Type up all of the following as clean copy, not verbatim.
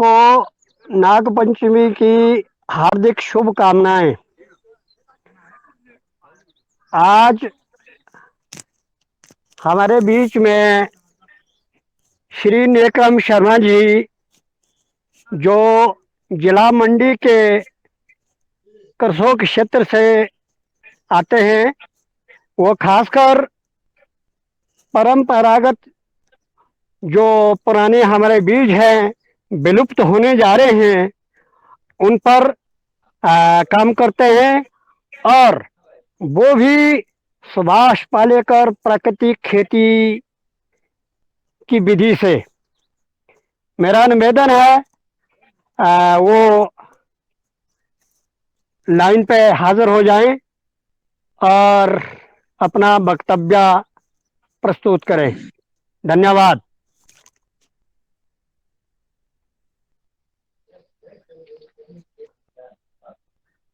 सबको नाग पंचमी की हार्दिक शुभकामनाएं। आज हमारे बीच में श्री नेकम शर्मा जी, जो जिला मंडी के करसोग क्षेत्र से आते हैं, वो खासकर परंपरागत जो पुराने हमारे बीज हैं विलुप्त होने जा रहे हैं उन पर काम करते हैं, और वो भी सुभाष पालेकर प्राकृतिक खेती की विधि से। मेरा निवेदन है वो लाइन पे हाजिर हो जाएं और अपना वक्तव्य प्रस्तुत करें। धन्यवाद।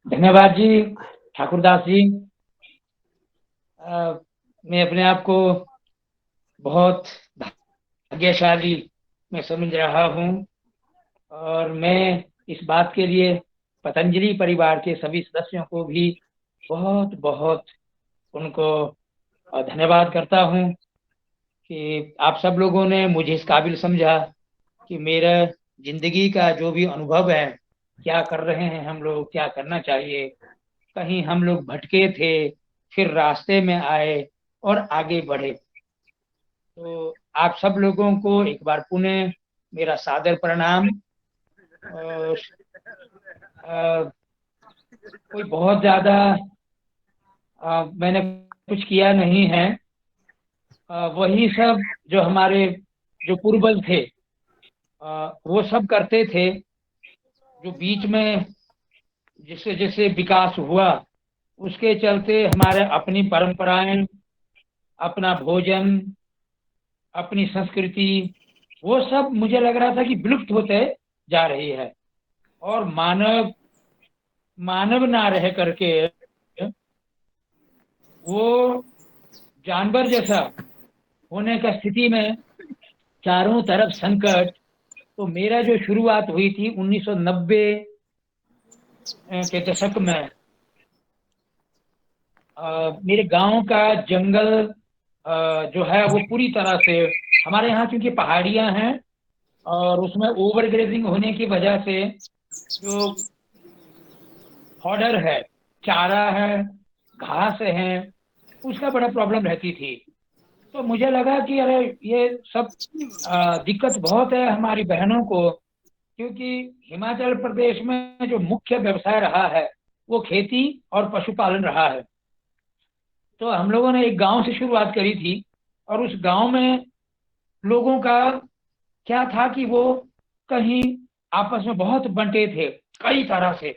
धन्यवाद जी ठाकुरदास जी। मैं अपने आप को बहुत भाग्यशाली मैं समझ रहा हूँ, और मैं इस बात के लिए पतंजलि परिवार के सभी सदस्यों को भी बहुत बहुत उनको धन्यवाद करता हूँ कि आप सब लोगों ने मुझे इस काबिल समझा कि मेरा जिंदगी का जो भी अनुभव है, क्या कर रहे हैं हम लोग, क्या करना चाहिए, कहीं हम लोग भटके थे, फिर रास्ते में आए और आगे बढ़े। तो आप सब लोगों को एक बार पुनः मेरा सादर प्रणाम। और कोई बहुत ज्यादा मैंने कुछ किया नहीं है। वही सब जो हमारे जो पूर्वज थे वो सब करते थे। जो बीच में जिससे जैसे विकास हुआ, उसके चलते हमारे अपनी परंपराएं, अपना भोजन, अपनी संस्कृति, वो सब मुझे लग रहा था कि विलुप्त होते जा रही है। और मानव मानव ना रह करके वो जानवर जैसा होने का स्थिति में, चारों तरफ संकट। तो मेरा जो शुरुआत हुई थी 1990 के दशक में, मेरे गांव का जंगल जो है वो पूरी तरह से, हमारे यहाँ क्योंकि पहाड़ियां हैं और उसमें ओवर ग्रेजिंग होने की वजह से जो फॉडर है, चारा है, घास है, उसका बड़ा प्रॉब्लम रहती थी। तो मुझे लगा कि अरे ये सब दिक्कत बहुत है हमारी बहनों को, क्योंकि हिमाचल प्रदेश में जो मुख्य व्यवसाय रहा है वो खेती और पशुपालन रहा है। तो हम लोगों ने एक गांव से शुरुआत करी थी, और उस गांव में लोगों का क्या था कि वो कहीं आपस में बहुत बंटे थे, कई तरह से,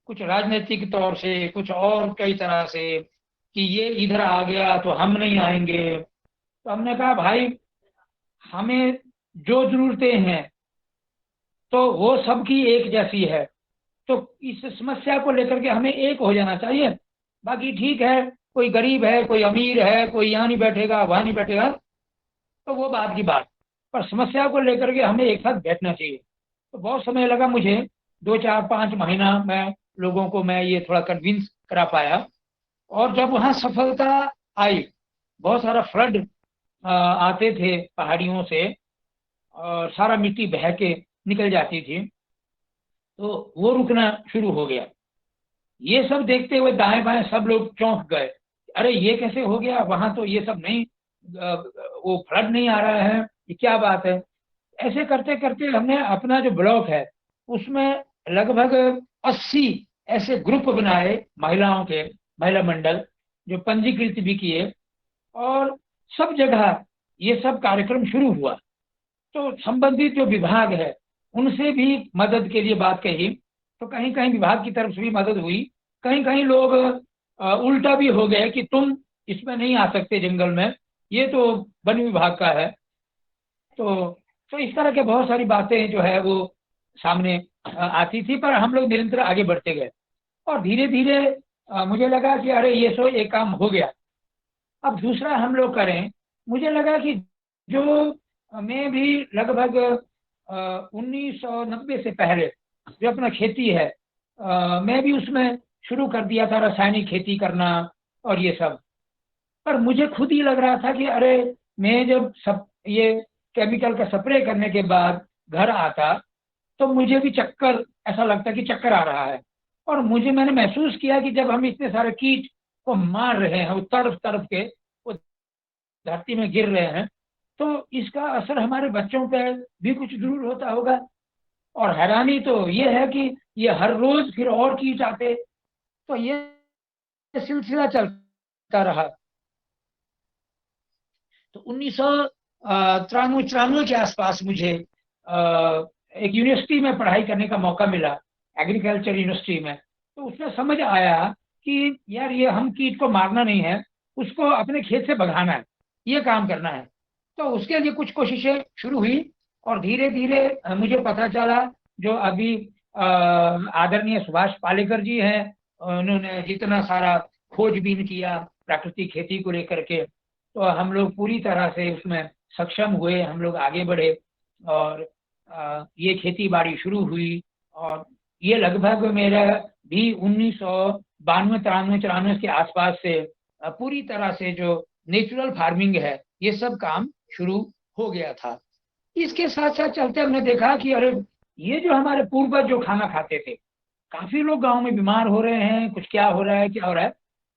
कुछ राजनीतिक तौर से, कुछ और कई तरह से, कि ये इधर आ गया तो हम नहीं आएंगे। तो हमने कहा भाई, हमें जो जरूरतें हैं तो वो सबकी एक जैसी है, तो इस समस्या को लेकर के हमें एक हो जाना चाहिए। बाकी ठीक है, कोई गरीब है, कोई अमीर है, कोई यहाँ नहीं बैठेगा, वहां नहीं बैठेगा, तो वो बात की बात, पर समस्या को लेकर के हमें एक साथ बैठना चाहिए। तो बहुत समय लगा मुझे, 2 4 5 महीना मैं लोगों को मैं ये थोड़ा कन्विंस करा पाया। और जब वहाँ सफलता आई, बहुत सारा फ्लड आते थे पहाड़ियों से, और सारा मिट्टी बह के निकल जाती थी, तो वो रुकना शुरू हो गया। ये सब देखते हुए दाएं बाएं सब लोग चौंक गए, अरे ये कैसे हो गया, वहां तो ये सब नहीं, वो फ्लड नहीं आ रहा है, ये क्या बात है। ऐसे करते करते हमने अपना जो ब्लॉक है उसमें लगभग 80 ऐसे ग्रुप बनाए, महिलाओं के महिला मंडल, जो पंजीकृत भी किए, और सब जगह ये सब कार्यक्रम शुरू हुआ। तो संबंधित जो विभाग है उनसे भी मदद के लिए बात कही, तो कहीं कहीं विभाग की तरफ से भी मदद हुई, कहीं कहीं लोग उल्टा भी हो गए कि तुम इसमें नहीं आ सकते जंगल में, ये तो वन विभाग का है। तो तो इस तरह के बहुत सारी बातें जो है वो सामने आती थी, पर हम लोग निरंतर आगे बढ़ते गए, और धीरे धीरे मुझे लगा कि अरे ये सो एक काम हो गया, अब दूसरा हम लोग करें। मुझे लगा कि जो मैं भी लगभग 1990 से पहले जो अपना खेती है, मैं भी उसमें शुरू कर दिया था रासायनिक खेती करना और ये सब। पर मुझे खुद ही लग रहा था कि अरे, मैं जब सब ये केमिकल का स्प्रे करने के बाद घर आता तो मुझे भी चक्कर, ऐसा लगता कि चक्कर आ रहा है। और मैंने महसूस किया कि जब हम इतने सारे कीट को मार रहे हैं, वो तड़प तड़प के वो धरती में गिर रहे हैं, तो इसका असर हमारे बच्चों पे भी कुछ जरूर होता होगा। और हैरानी तो ये है कि ये हर रोज फिर और कीट आते, तो ये सिलसिला चलता रहा। तो 1993 के आसपास मुझे एक यूनिवर्सिटी में पढ़ाई करने का मौका मिला, एग्रीकल्चर यूनिवर्सिटी में। तो उसमें समझ आया कि यार, ये हम कीट को मारना नहीं है, उसको अपने खेत से भगाना है, ये काम करना है। तो उसके लिए कुछ कोशिशें शुरू हुई और धीरे धीरे मुझे पता चला, जो अभी आदरणीय सुभाष पालेकर जी हैं, उन्होंने जितना सारा खोजबीन किया प्राकृतिक खेती को लेकर के, तो हम लोग पूरी तरह से उसमें सक्षम हुए, हम लोग आगे बढ़े और ये खेती बाड़ी शुरू हुई। और ये लगभग मेरा भी 1992 93 94 के आसपास से पूरी तरह से जो नेचुरल फार्मिंग है, ये सब काम शुरू हो गया था। इसके साथ साथ चलते हमने देखा कि अरे, ये जो हमारे पूर्वज जो खाना खाते थे, काफी लोग गांव में बीमार हो रहे हैं, कुछ क्या हो रहा है, क्या हो रहा है।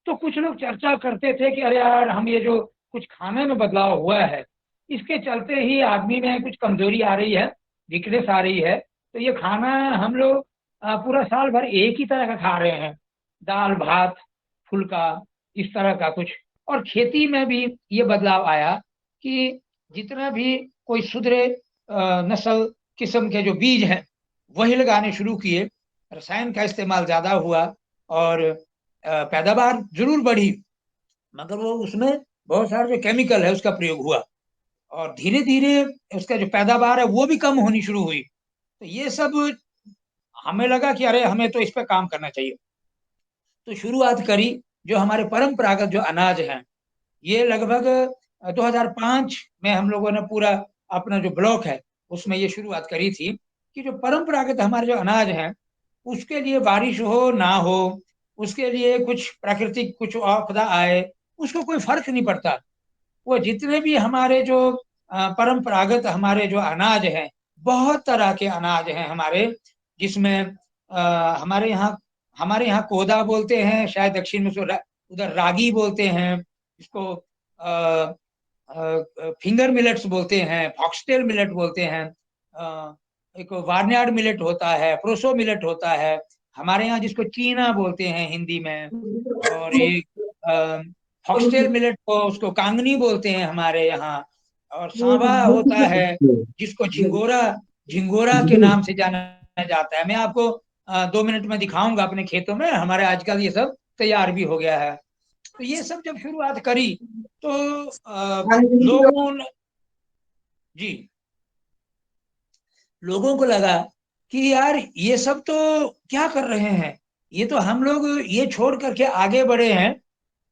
तो कुछ लोग चर्चा करते थे कि अरे यार, हम ये जो कुछ खाने में बदलाव हुआ है, इसके चलते ही आदमी में कुछ कमजोरी आ रही है, वीकनेस आ रही है। तो ये खाना हम लोग पूरा साल भर एक ही तरह का खा रहे हैं, दाल भात फुल्का, इस तरह का कुछ। और खेती में भी ये बदलाव आया कि जितना भी कोई सुधरे नस्ल किस्म के जो बीज हैं, वही लगाने शुरू किए। रसायन का इस्तेमाल ज्यादा हुआ और पैदावार जरूर बढ़ी, मगर वो उसमें बहुत सारा जो केमिकल है उसका प्रयोग हुआ और धीरे धीरे उसका जो पैदावार है वो भी कम होनी शुरू हुई। तो ये सब हमें लगा कि अरे, हमें तो इस पे काम करना चाहिए। तो शुरुआत करी, जो हमारे परंपरागत जो अनाज हैं, ये लगभग 2005 में हम लोगों ने पूरा अपना जो ब्लॉक है उसमें ये शुरुआत करी थी कि जो परंपरागत हमारे जो अनाज हैं, उसके लिए बारिश हो ना हो, उसके लिए कुछ प्राकृतिक कुछ आपदा आए, उसको कोई फर्क नहीं पड़ता। वो जितने भी हमारे जो परंपरागत हमारे जो अनाज हैं, बहुत तरह के अनाज हैं हमारे, जिसमें हमारे यहाँ कोदा बोलते हैं, शायद दक्षिण में उधर रागी बोलते हैं, इसको फिंगर मिलेट्स बोलते हैं, फॉक्सटेल मिलेट बोलते हैं, एक वार्नियार्ड मिलेट होता है, प्रोसो मिलेट होता है, हमारे यहाँ जिसको चीना बोलते हैं हिंदी में। और एक फॉक्सटेल मिलेट को उसको कांगनी बोलते हैं हमारे यहाँ। और सांबा होता है जिसको झिंगोरा झिंगोरा के नाम से जाना जाता है। मैं आपको 2 मिनट में दिखाऊंगा अपने खेतों में, हमारे आजकल ये सब तैयार भी हो गया है। तो ये सब जब शुरुआत करी तो लोगों ने, जी, लोगों को लगा कि यार, ये सब तो क्या कर रहे हैं, ये तो हम लोग ये छोड़ करके आगे बढ़े हैं,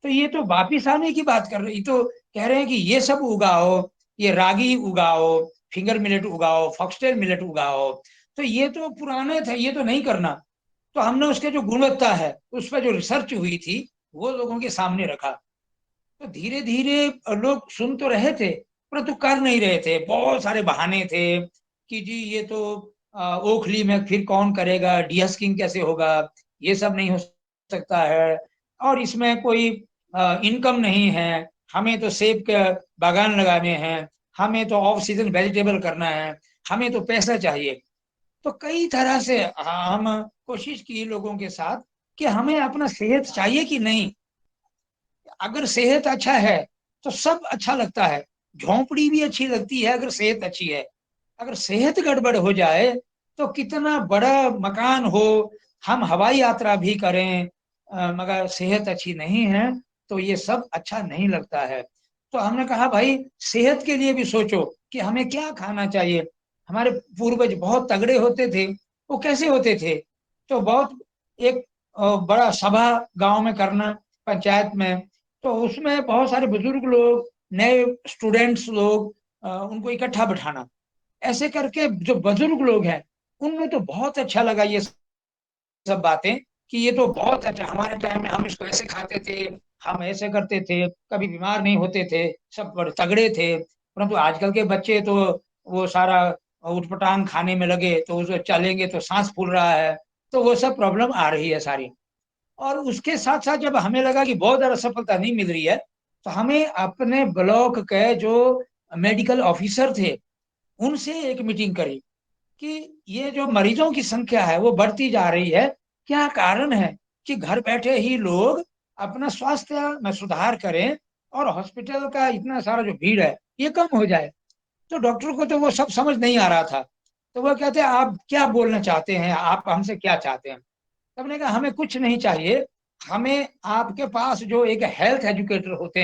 तो ये तो वापिस आने की बात कर रहे हैं। तो कह रहे हैं कि ये सब उगाओ, ये रागी उगाओ, फिंगर मिलेट उगाओ, फॉक्सटेल मिलेट उगाओ, तो ये तो पुराने थे, ये तो नहीं करना। तो हमने उसके जो गुणवत्ता है उस पर जो रिसर्च हुई थी वो लोगों के सामने रखा। तो धीरे धीरे लोग सुन तो रहे थे परंतु कर नहीं रहे थे, बहुत सारे बहाने थे कि जी ये तो ओखली में फिर कौन करेगा, डीहस्किंग कैसे होगा, ये सब नहीं हो सकता है, और इसमें कोई इनकम नहीं है, हमें तो सेब के बागान लगाने हैं, हमें तो ऑफ सीजन वेजिटेबल करना है, हमें तो पैसा चाहिए। तो कई तरह से हम कोशिश की लोगों के साथ कि हमें अपना सेहत चाहिए कि नहीं। अगर सेहत अच्छा है तो सब अच्छा लगता है, झोंपड़ी भी अच्छी लगती है अगर सेहत अच्छी है। अगर सेहत गड़बड़ हो जाए तो कितना बड़ा मकान हो, हम हवाई यात्रा भी करें, मगर सेहत अच्छी नहीं है तो ये सब अच्छा नहीं लगता है। तो हमने कहा भाई, सेहत के लिए भी सोचो कि हमें क्या खाना चाहिए। हमारे पूर्वज बहुत तगड़े होते थे। वो कैसे होते थे? तो बहुत एक बड़ा सभा गांव में करना, पंचायत में, तो उसमें बहुत सारे बुजुर्ग लोग, नए स्टूडेंट्स लोग, उनको इकट्ठा बिठाना ऐसे करके जो बुजुर्ग लोग हैं उनमें तो बहुत अच्छा लगा ये सब बातें, कि ये तो बहुत अच्छा, हमारे टाइम में हम इसको ऐसे खाते थे, हम ऐसे करते थे, कभी बीमार नहीं होते थे, सब बड़े तगड़े थे। परंतु आजकल के बच्चे तो वो सारा उटपटांग खाने में लगे, तो उसको चलेंगे तो सांस फूल रहा है, तो वो सब प्रॉब्लम आ रही है सारी। और उसके साथ साथ जब हमें लगा कि बहुत ज्यादा सफलता नहीं मिल रही है, तो हमें अपने ब्लॉक के जो मेडिकल ऑफिसर थे उनसे एक मीटिंग करी कि ये जो मरीजों की संख्या है वो बढ़ती जा रही है, क्या कारण है कि घर बैठे ही लोग अपना स्वास्थ्य में सुधार करें और हॉस्पिटल का इतना सारा जो भीड़ है ये कम हो जाए। तो डॉक्टर को तो वो सब समझ नहीं आ रहा था। तो वो कहते हैं आप क्या बोलना चाहते हैं, आप हमसे क्या चाहते हैं। तब मैंने कहा हमें कुछ नहीं चाहिए, हमें आपके पास जो एक हेल्थ एजुकेटर होते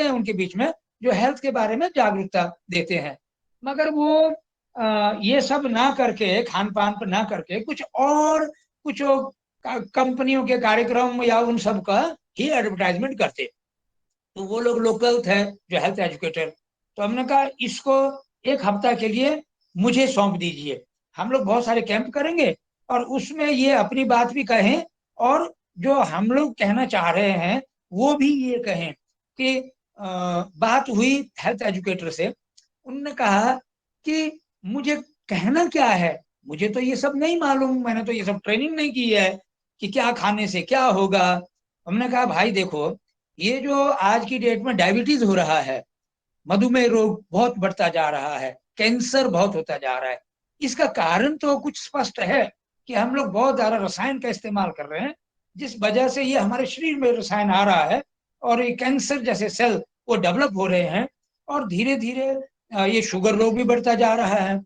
हैं, उनके बीच में जो हेल्थ के बारे में जागरूकता देते हैं, मगर वो ये सब ना करके, खान पान पर ना करके कुछ और, कुछ कंपनियों के कार्यक्रम या उन सब का ही एडवर्टाइजमेंट करते। तो वो लोग लोकल थे जो हेल्थ एजुकेटर, तो हमने कहा इसको एक हफ्ता के लिए मुझे सौंप दीजिए, हम लोग बहुत सारे कैंप करेंगे और उसमें ये अपनी बात भी कहें और जो हम लोग कहना चाह रहे हैं वो भी ये कहें कि बात हुई हेल्थ एजुकेटर से। उन्होंने कहा कि मुझे कहना क्या है, मुझे तो ये सब नहीं मालूम, मैंने तो ये सब ट्रेनिंग नहीं की है कि क्या खाने से क्या होगा। हमने कहा भाई देखो, ये जो आज की डेट में डायबिटीज हो रहा है, मधुमेह रोग बहुत बढ़ता जा रहा है, कैंसर बहुत होता जा रहा है, इसका कारण तो कुछ स्पष्ट है कि हम लोग बहुत ज्यादा रसायन का इस्तेमाल कर रहे हैं, जिस वजह से ये हमारे शरीर में रसायन आ रहा है और ये कैंसर जैसे सेल वो डेवलप हो रहे हैं और धीरे धीरे ये शुगर रोग भी बढ़ता जा रहा है।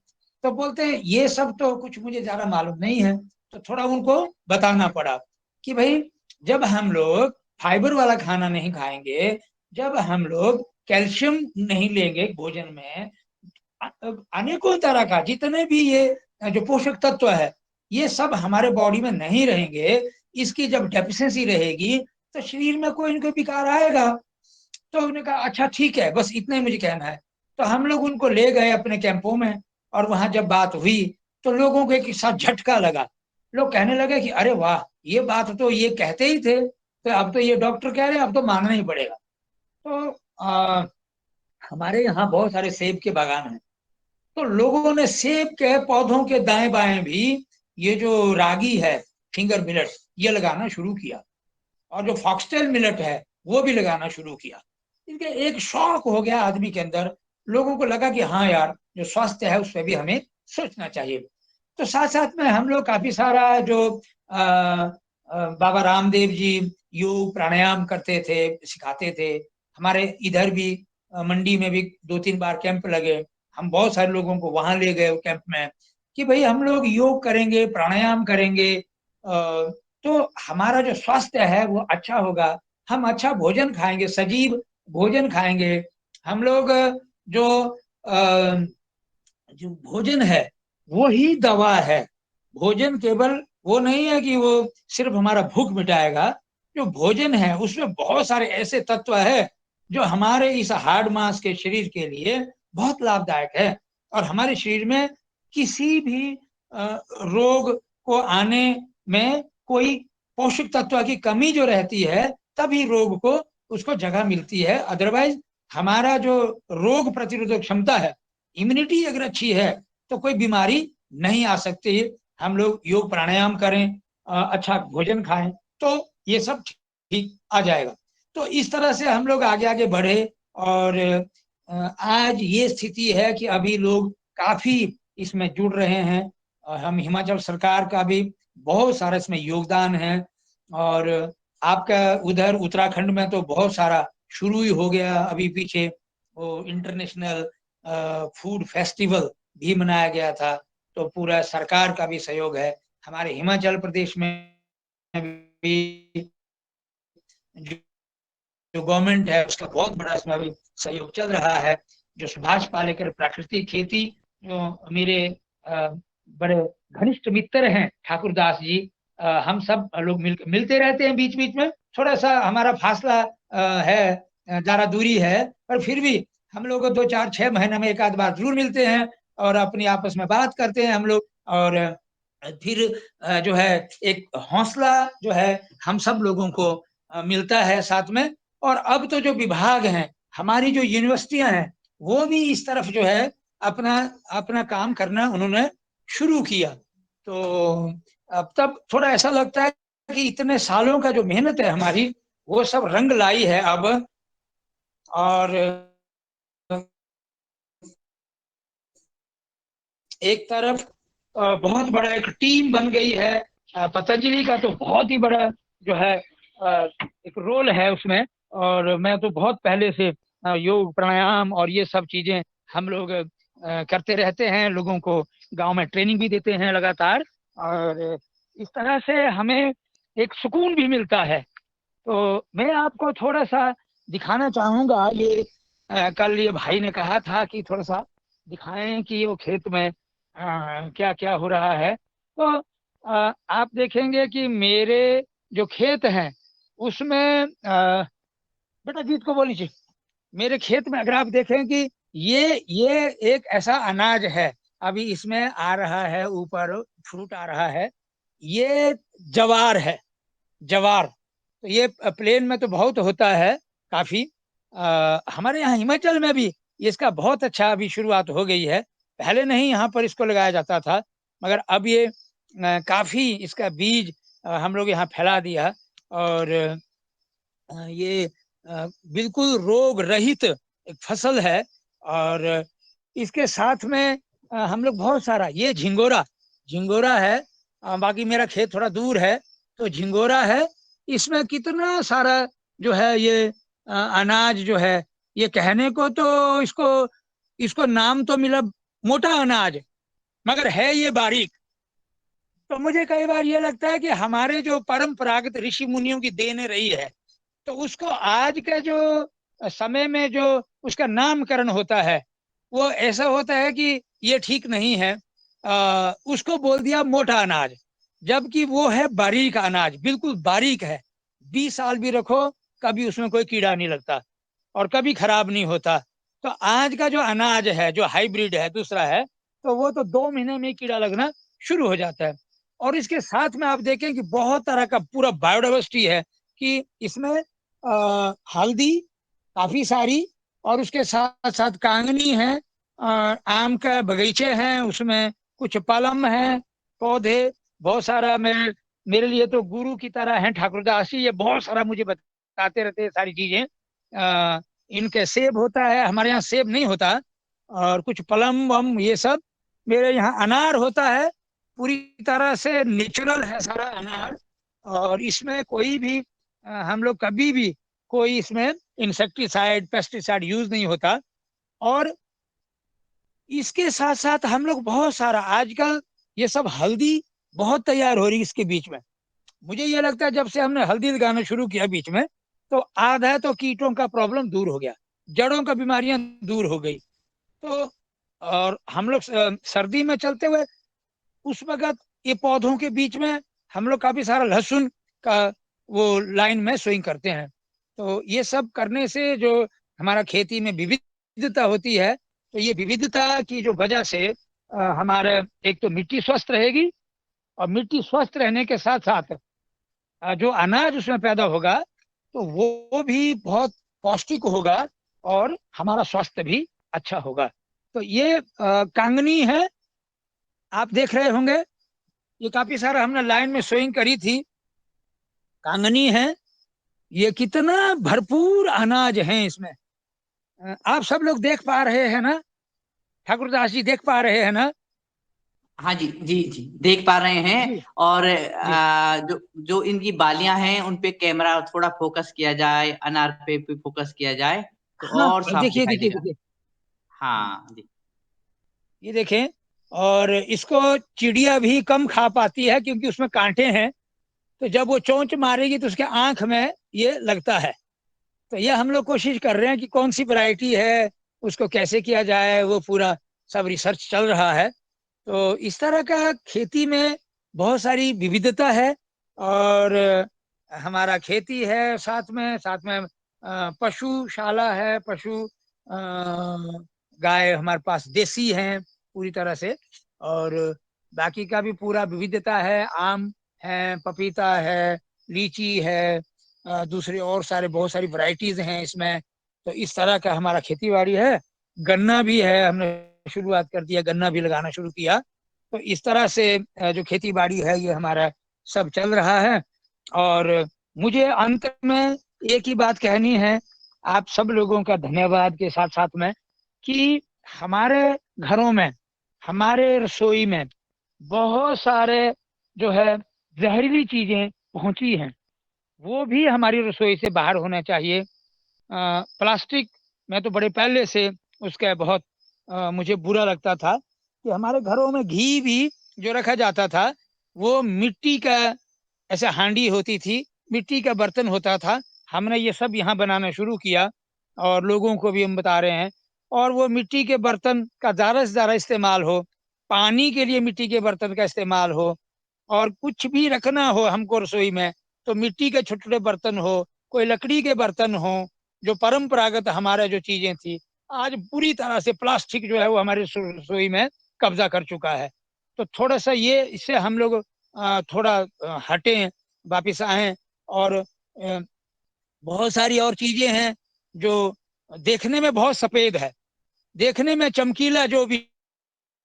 तो बोलते हैं ये सब तो कुछ मुझे ज्यादा मालूम नहीं है। तो थोड़ा उनको बताना पड़ा कि भाई जब हम लोग फाइबर वाला खाना नहीं खाएंगे, जब हम लोग कैल्शियम नहीं लेंगे भोजन में, अनेकों तरह का जितने भी ये जो पोषक तत्व है ये सब हमारे बॉडी में नहीं रहेंगे, इसकी जब डेफिशिएंसी रहेगी तो शरीर में कोई न कोई विकार आएगा। तो उन्होंने कहा अच्छा ठीक है, बस इतना ही मुझे कहना है। तो हम लोग उनको ले गए अपने कैंपों में और वहां जब बात हुई तो लोगों को एक साथ झटका लगा। लोग कहने लगे कि अरे वाह, ये बात तो ये कहते ही थे, तो अब तो ये डॉक्टर कह रहे हैं, अब तो मानना ही पड़ेगा। तो हमारे यहाँ बहुत सारे सेब के बागान हैं, तो लोगों ने सेब के पौधों के दाएं बाएं भी ये जो रागी है, फिंगर मिलेट, ये लगाना शुरू किया और जो फॉक्सटेल मिलेट है वो भी लगाना शुरू किया। इनके एक शौक हो गया आदमी के अंदर, लोगों को लगा कि हाँ यार जो स्वास्थ्य है उस पर भी हमें सोचना चाहिए। तो साथ साथ में हम लोग काफी सारा जो बाबा रामदेव जी योग प्राणायाम करते थे, सिखाते थे। हमारे इधर भी मंडी में भी 2-3 बार कैंप लगे, हम बहुत सारे लोगों को वहां ले गए कैंप में कि भाई हम लोग योग करेंगे, प्राणायाम करेंगे, तो हमारा जो स्वास्थ्य है वो अच्छा होगा, हम अच्छा भोजन खाएंगे, सजीव भोजन खाएंगे। हम लोग जो जो भोजन है वो ही दवा है। भोजन केवल वो नहीं है कि वो सिर्फ हमारा भूख मिटाएगा, जो भोजन है उसमें बहुत सारे ऐसे तत्व है जो हमारे इस हार्ड मास के शरीर के लिए बहुत लाभदायक है और हमारे शरीर में किसी भी रोग को आने में कोई पोषक तत्व की कमी जो रहती है तभी रोग को उसको जगह मिलती है। अदरवाइज हमारा जो रोग प्रतिरोधक क्षमता है, इम्यूनिटी अगर अच्छी है तो कोई बीमारी नहीं आ सकती। हम लोग योग प्राणायाम करें, अच्छा भोजन खाएं, तो ये सब ठीक आ जाएगा। तो इस तरह से हम लोग आगे आगे बढ़े और आज ये स्थिति है कि अभी लोग काफी इसमें जुड़ रहे हैं और हम हिमाचल सरकार का भी बहुत सारा इसमें योगदान है। और आपका उधर उत्तराखंड में तो बहुत सारा शुरू ही हो गया, अभी पीछे वो इंटरनेशनल फूड फेस्टिवल भी मनाया गया था, तो पूरा सरकार का भी सहयोग है। हमारे हिमाचल प्रदेश में भी जो गवर्नमेंट है उसका बहुत बड़ा इसमें अभी सहयोग चल रहा है। जो सुभाष पालेकर प्राकृतिक खेती, जो मेरे बड़े घनिष्ठ मित्र हैं ठाकुर दास जी, हम सब लोग मिलते रहते हैं बीच बीच में, थोड़ा सा हमारा फासला है, ज्यादा दूरी है, पर फिर भी हम लोग को 2 4 6 महीने में एक आध बार जरूर मिलते हैं और अपनी आपस में बात करते हैं हम लोग। और फिर जो है एक हौसला जो है हम सब लोगों को मिलता है साथ में। और अब तो जो विभाग हैं, हमारी जो यूनिवर्सिटियां हैं, वो भी इस तरफ जो है अपना अपना काम करना उन्होंने शुरू किया। तो अब तब थोड़ा ऐसा लगता है कि इतने सालों का जो मेहनत है हमारी, वो सब रंग लाई है अब। और एक तरफ बहुत बड़ा एक टीम बन गई है। पतंजलि का तो बहुत ही बड़ा जो है एक रोल है उसमें। और मैं तो बहुत पहले से योग प्राणायाम और ये सब चीजें हम लोग करते रहते हैं, लोगों को गांव में ट्रेनिंग भी देते हैं लगातार। और इस तरह से हमें एक सुकून भी मिलता है। तो मैं आपको थोड़ा सा दिखाना चाहूंगा ये। कल ये भाई ने कहा था कि थोड़ा सा दिखाएं कि वो खेत में क्या क्या हो रहा है। तो आप देखेंगे कि मेरे जो खेत हैं उसमें बेटा जीत को बोल लीजिए, मेरे खेत में अगर आप देखें कि ये एक ऐसा अनाज है, अभी इसमें आ रहा है ऊपर, फ्रूट आ रहा है। ये जवार है, जवार। तो ये प्लेन में तो बहुत होता है काफी। हमारे यहाँ हिमाचल में भी इसका बहुत अच्छा अभी शुरुआत हो गई है। पहले नहीं यहाँ पर इसको लगाया जाता था, मगर अब ये काफी इसका बीज हम लोग यहाँ फैला दिया। और ये बिल्कुल रोग रहित एक फसल है। और इसके साथ में हम लोग बहुत सारा ये झिंगोरा, झिंगोरा है। बाकी मेरा खेत थोड़ा दूर है, तो झिंगोरा है। इसमें कितना सारा जो है ये अनाज जो है, ये कहने को तो इसको इसको नाम तो मिला मोटा अनाज, मगर है ये बारीक। तो मुझे कई बार ये लगता है कि हमारे जो परंपरागत ऋषि मुनियों की देन रही है, तो उसको आज के जो समय में जो उसका नामकरण होता है, वो ऐसा होता है कि ये ठीक नहीं है। उसको बोल दिया मोटा अनाज, जबकि वो है बारीक अनाज, बिल्कुल बारीक है। 20 साल भी रखो, कभी उसमें कोई कीड़ा नहीं लगता और कभी खराब नहीं होता। तो आज का जो अनाज है, जो हाइब्रिड है, दूसरा है, तो वो तो 2 महीने में ही कीड़ा लगना शुरू हो जाता है। और इसके साथ में आप देखें कि बहुत तरह का पूरा बायोडाइवर्सिटी है कि इसमें हल्दी काफी सारी, और उसके साथ साथ कांगनी है, आम का बगीचे हैं, उसमें कुछ पलम है, पौधे बहुत सारा। मेरे लिए तो गुरु की तरह हैं ठाकुरदास जी, ये बहुत सारा मुझे बताते रहते हैं सारी चीजें। इनके सेब होता है, हमारे यहाँ सेब नहीं होता। और कुछ पलम वम ये सब। मेरे यहाँ अनार होता है, पूरी तरह से नेचुरल है सारा अनार। और इसमें कोई भी हम लोग कभी भी कोई इसमें इंसेक्टिसाइड पेस्टिसाइड यूज नहीं होता। और इसके साथ साथ हम लोग बहुत सारा आजकल ये सब हल्दी बहुत तैयार हो रही है इसके बीच में। मुझे ये लगता है जब से हमने हल्दी लगाना शुरू किया बीच में, तो आधा तो कीटों का प्रॉब्लम दूर हो गया, जड़ों का बीमारियां दूर हो गई। तो और हम लोग सर्दी में चलते हुए उस वक्त ये पौधों के बीच में हम लोग काफी सारा लहसुन का वो लाइन में सोइंग करते हैं। तो ये सब करने से जो हमारा खेती में विविधता होती है, तो ये विविधता की जो वजह से हमारे एक तो मिट्टी स्वस्थ रहेगी, और मिट्टी स्वस्थ रहने के साथ साथ जो अनाज उसमें पैदा होगा तो वो भी बहुत पौष्टिक होगा, और हमारा स्वास्थ्य भी अच्छा होगा। तो ये कांगनी है, आप देख रहे होंगे, ये काफी सारा हमने लाइन में सोइंग करी थी। कांगनी है, ये कितना भरपूर अनाज है इसमें। आप सब लोग देख पा रहे हैं ना, ठाकुरदास जी देख पा रहे हैं ना? हाँ जी, जी जी, देख पा रहे हैं। जी और जी। जो जो इनकी बालियां हैं उन पे कैमरा थोड़ा फोकस किया जाए, अनार पे फोकस किया जाए तो हाँ, और साफ देखिए दिखाई देखिए देगा। देखिए, हाँ जी। ये देखें। और इसको चिड़िया भी कम खा पाती है क्योंकि उसमें कांटे हैं। तो जब वो चोंच मारेगी तो उसके आंख में ये लगता है। तो ये हम लोग कोशिश कर रहे हैं कि कौन सी वैरायटी है, उसको कैसे किया जाए, वो पूरा सब रिसर्च चल रहा है। तो इस तरह का खेती में बहुत सारी विविधता है। और हमारा खेती है, साथ में पशुशाला है, पशु गाय हमारे पास देसी हैं पूरी तरह से, और बाकी का भी पूरा विविधता है। आम है, पपीता है, लीची है, दूसरे और सारे बहुत सारी वैरायटीज हैं इसमें। तो इस तरह का हमारा खेती बाड़ी है। गन्ना भी है, हमने शुरुआत कर दिया, गन्ना भी लगाना शुरू किया। तो इस तरह से जो खेती बाड़ी है ये हमारा सब चल रहा है। और मुझे अंत में एक ही बात कहनी है आप सब लोगों का धन्यवाद के साथ साथ में, कि हमारे घरों में, हमारे रसोई में बहुत सारे जो है जहरीली चीजें पहुंची हैं, वो भी हमारी रसोई से बाहर होना चाहिए। प्लास्टिक में तो बड़े पहले से उसका बहुत मुझे बुरा लगता था कि हमारे घरों में घी भी जो रखा जाता था वो मिट्टी का, ऐसे हांडी होती थी, मिट्टी का बर्तन होता था। हमने ये सब यहाँ बनाना शुरू किया और लोगों को भी हम बता रहे हैं। और वो मिट्टी के बर्तन का ज़्यादा से ज़्यादा इस्तेमाल हो, पानी के लिए मिट्टी के बर्तन का इस्तेमाल हो, और कुछ भी रखना हो हमको रसोई में तो मिट्टी के छोटे छोटे बर्तन हो, कोई लकड़ी के बर्तन हो। जो परंपरागत हमारा जो चीजें थी, आज पूरी तरह से प्लास्टिक जो है वो हमारे रसोई में कब्जा कर चुका है। तो थोड़ा सा ये, इससे हम लोग थोड़ा हटें, वापिस आए। और बहुत सारी और चीजें हैं जो देखने में बहुत सफेद है, देखने में चमकीला जो भी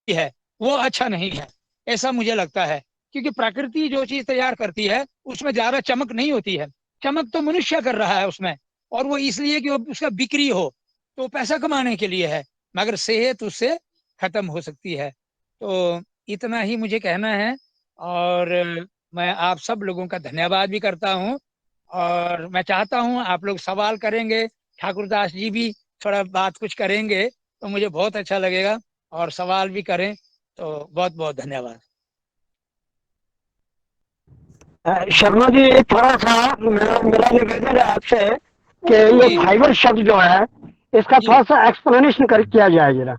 है वो अच्छा नहीं है, ऐसा मुझे लगता है। क्योंकि प्रकृति जो चीज तैयार करती है उसमें ज्यादा चमक नहीं होती है। चमक तो मनुष्य कर रहा है उसमें, और वो इसलिए कि उसका बिक्री हो, तो पैसा कमाने के लिए है, मगर सेहत उससे खत्म हो सकती है। तो इतना ही मुझे कहना है। और मैं आप सब लोगों का धन्यवाद भी करता हूँ। और मैं चाहता हूँ आप लोग सवाल करेंगे, ठाकुरदास जी भी थोड़ा बात कुछ करेंगे तो मुझे बहुत अच्छा लगेगा, और सवाल भी करें। तो बहुत बहुत धन्यवाद। शर्मा जी, थोड़ा सा मेरा निवेदन है आपसे कि ये जी फाइबर शब्द जो है इसका जी। थोड़ा सा एक्सप्लेनेशन कर किया जाए जरा।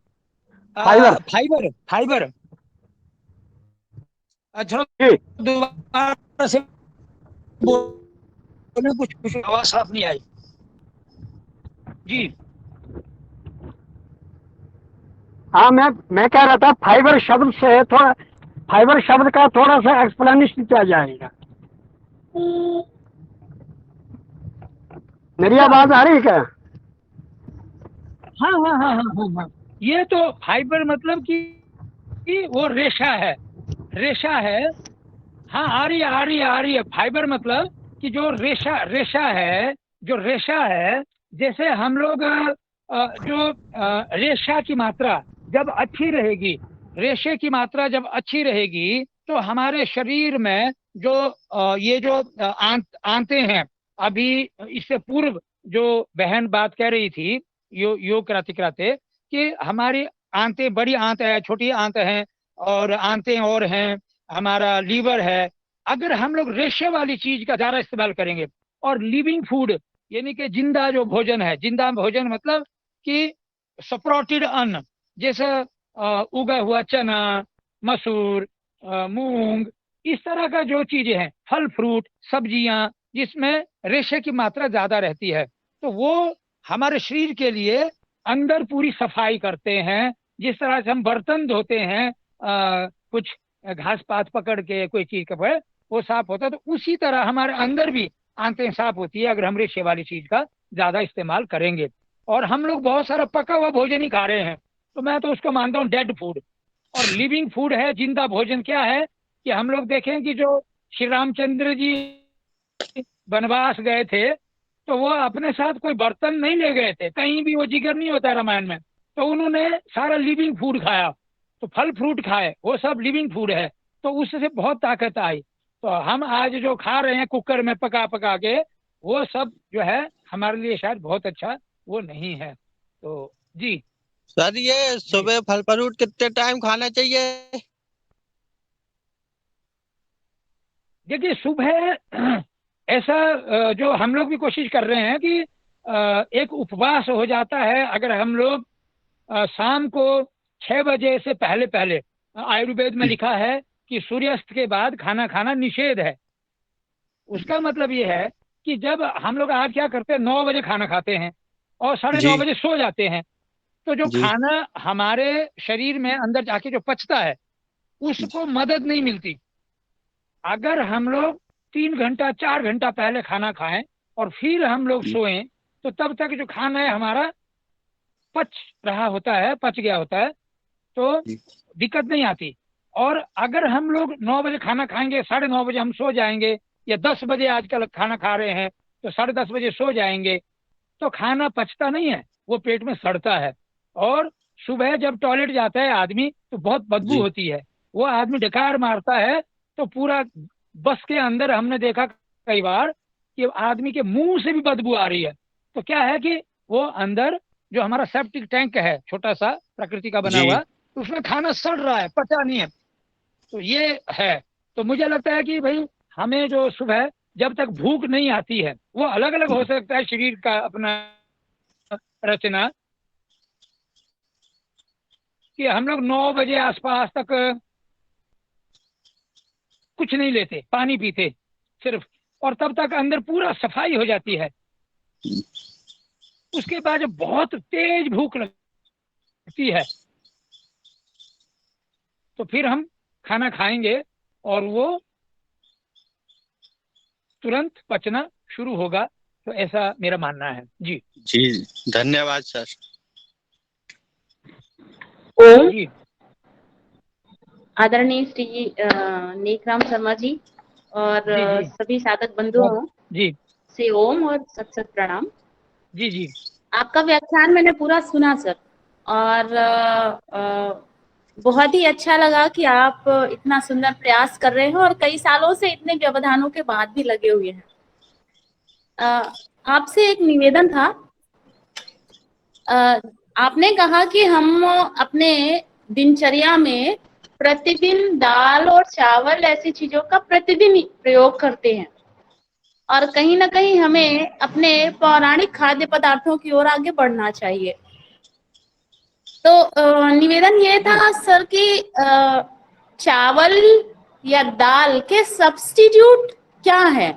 फाइबर। Fibre, fibre. थोड़ा जी। दोबारा से बोले, कुछ कुछ आवाज साफ नहीं आई। जी। हाँ, मैं कह रहा था फाइबर शब्द से थोड़ा, फाइबर शब्द का थोड़ा सा एक्सप्लेनेशन किया जाएगा। मेरी अच्छा। आवाज आ रही है क्या? हाँ हाँ हाँ हाँ हाँ हाँ। ये तो फाइबर मतलब कि वो रेशा है, रेशा है। हाँ, आ रही है आ रही है आ रही है। फाइबर मतलब कि जो रेशा, रेशा है, जो रेशा है। जैसे हम लोग जो रेशा की मात्रा जब अच्छी रहेगी, रेशे की मात्रा जब अच्छी रहेगी तो हमारे शरीर में जो ये जो आंते हैं, अभी इससे पूर्व जो बहन बात कह रही थी, योग कराते कराते, कि हमारी आंतें, बड़ी आंत है, छोटी आंत है, और आंतें और हैं, हमारा लीवर है। अगर हम लोग रेशे वाली चीज का ज्यादा इस्तेमाल करेंगे, और लिविंग फूड यानी कि जिंदा जो भोजन है, जिंदा भोजन मतलब कि सप्रोटेड अन्न, जैसे उगा हुआ चना, मसूर, मूंग, इस तरह का जो चीजें हैं, फल फ्रूट सब्जियां, जिसमें रेशे की मात्रा ज्यादा रहती है, तो वो हमारे शरीर के लिए अंदर पूरी सफाई करते हैं। जिस तरह से हम बर्तन धोते हैं, कुछ घास पात पकड़ के कोई चीज का वो साफ होता है, तो उसी तरह हमारे अंदर भी आंतें साफ होती है अगर हम रेशे वाली चीज का ज्यादा इस्तेमाल करेंगे। और हम लोग बहुत सारा पका हुआ भोजन ही खा रहे हैं, तो मैं तो उसको मानता हूँ डेड फूड। और लिविंग फूड है, जिंदा भोजन क्या है, कि हम लोग देखें कि जो श्री रामचंद्र जी वनवास गए थे, तो वो अपने साथ कोई बर्तन नहीं ले गए थे, कहीं भी वो जिक्र नहीं होता रामायण में। तो उन्होंने सारा लिविंग फूड खाया, तो फल फ्रूट खाए, वो सब लिविंग फूड है। तो उससे बहुत ताकत आई। तो हम आज जो खा रहे हैं कुकर में पका पका के, वो सब जो है हमारे लिए शायद बहुत अच्छा वो नहीं है। तो जी। सर ये जी सुबह फल फ्रूट कितने टाइम खाना चाहिए? देखिए, सुबह ऐसा जो हम लोग भी कोशिश कर रहे हैं कि एक उपवास हो जाता है अगर हम लोग शाम को 6 बजे से पहले पहले, आयुर्वेद में लिखा है कि सूर्यास्त के बाद खाना खाना निषेध है। उसका मतलब ये है कि जब हम लोग आज क्या करते हैं, 9 बजे खाना खाते हैं और 9:30 जी। बजे सो जाते हैं, तो जो जी। खाना हमारे शरीर में अंदर जाके जो पचता है उसको मदद नहीं मिलती। अगर हम लोग 3 घंटा 4 घंटा पहले खाना खाएं और फिर हम लोग सोएं तो तब तक जो खाना है हमारा पच रहा होता है, पच गया होता है, तो दिक्कत नहीं आती। और अगर हम लोग 9 बजे खाना खाएंगे, 9:30 बजे हम सो जाएंगे, या 10 बजे आजकल खाना खा रहे हैं तो 10:30 बजे सो जाएंगे, तो खाना पचता नहीं है, वो पेट में सड़ता है। और सुबह जब टॉयलेट जाता है आदमी तो बहुत बदबू जी। होती है, वो आदमी डकार मारता है तो पूरा बस के अंदर हमने देखा कई बार कि आदमी के मुंह से भी बदबू आ रही है। तो क्या है कि वो अंदर जो हमारा सेप्टिक टैंक है छोटा सा प्रकृति का बना जी। हुआ, उसमें खाना सड़ रहा है, पता नहीं है। तो ये है। तो मुझे लगता है कि भाई हमें जो सुबह जब तक भूख नहीं आती है, वो अलग अलग हो सकता है शरीर का अपना रचना, कि हम लोग 9 बजे आसपास तक कुछ नहीं लेते, पानी पीते सिर्फ, और तब तक अंदर पूरा सफाई हो जाती है। उसके बाद जब बहुत तेज भूख लगती है तो फिर हम खाना खाएंगे और वो तुरंत पचना शुरू होगा। तो ऐसा मेरा मानना है। जी जी, धन्यवाद सर। ओम। जी आदरणीय श्री नेकराम शर्मा जी और जी जी सभी साधक बंधुओं जी से ओम और सत सत प्रणाम। जी जी आपका व्याख्यान मैंने पूरा सुना सर, और बहुत ही अच्छा लगा कि आप इतना सुंदर प्रयास कर रहे हैं और कई सालों से इतने व्यवधानों के बाद भी लगे हुए हैं। आपसे एक निवेदन था। आपने कहा कि हम अपने दिनचर्या में प्रतिदिन दाल और चावल ऐसी चीजों का प्रतिदिन प्रयोग करते हैं और कहीं ना कहीं हमें अपने पौराणिक खाद्य पदार्थों की ओर आगे बढ़ना चाहिए। तो निवेदन ये था सर कि चावल या दाल के सब्स्टिट्यूट क्या है,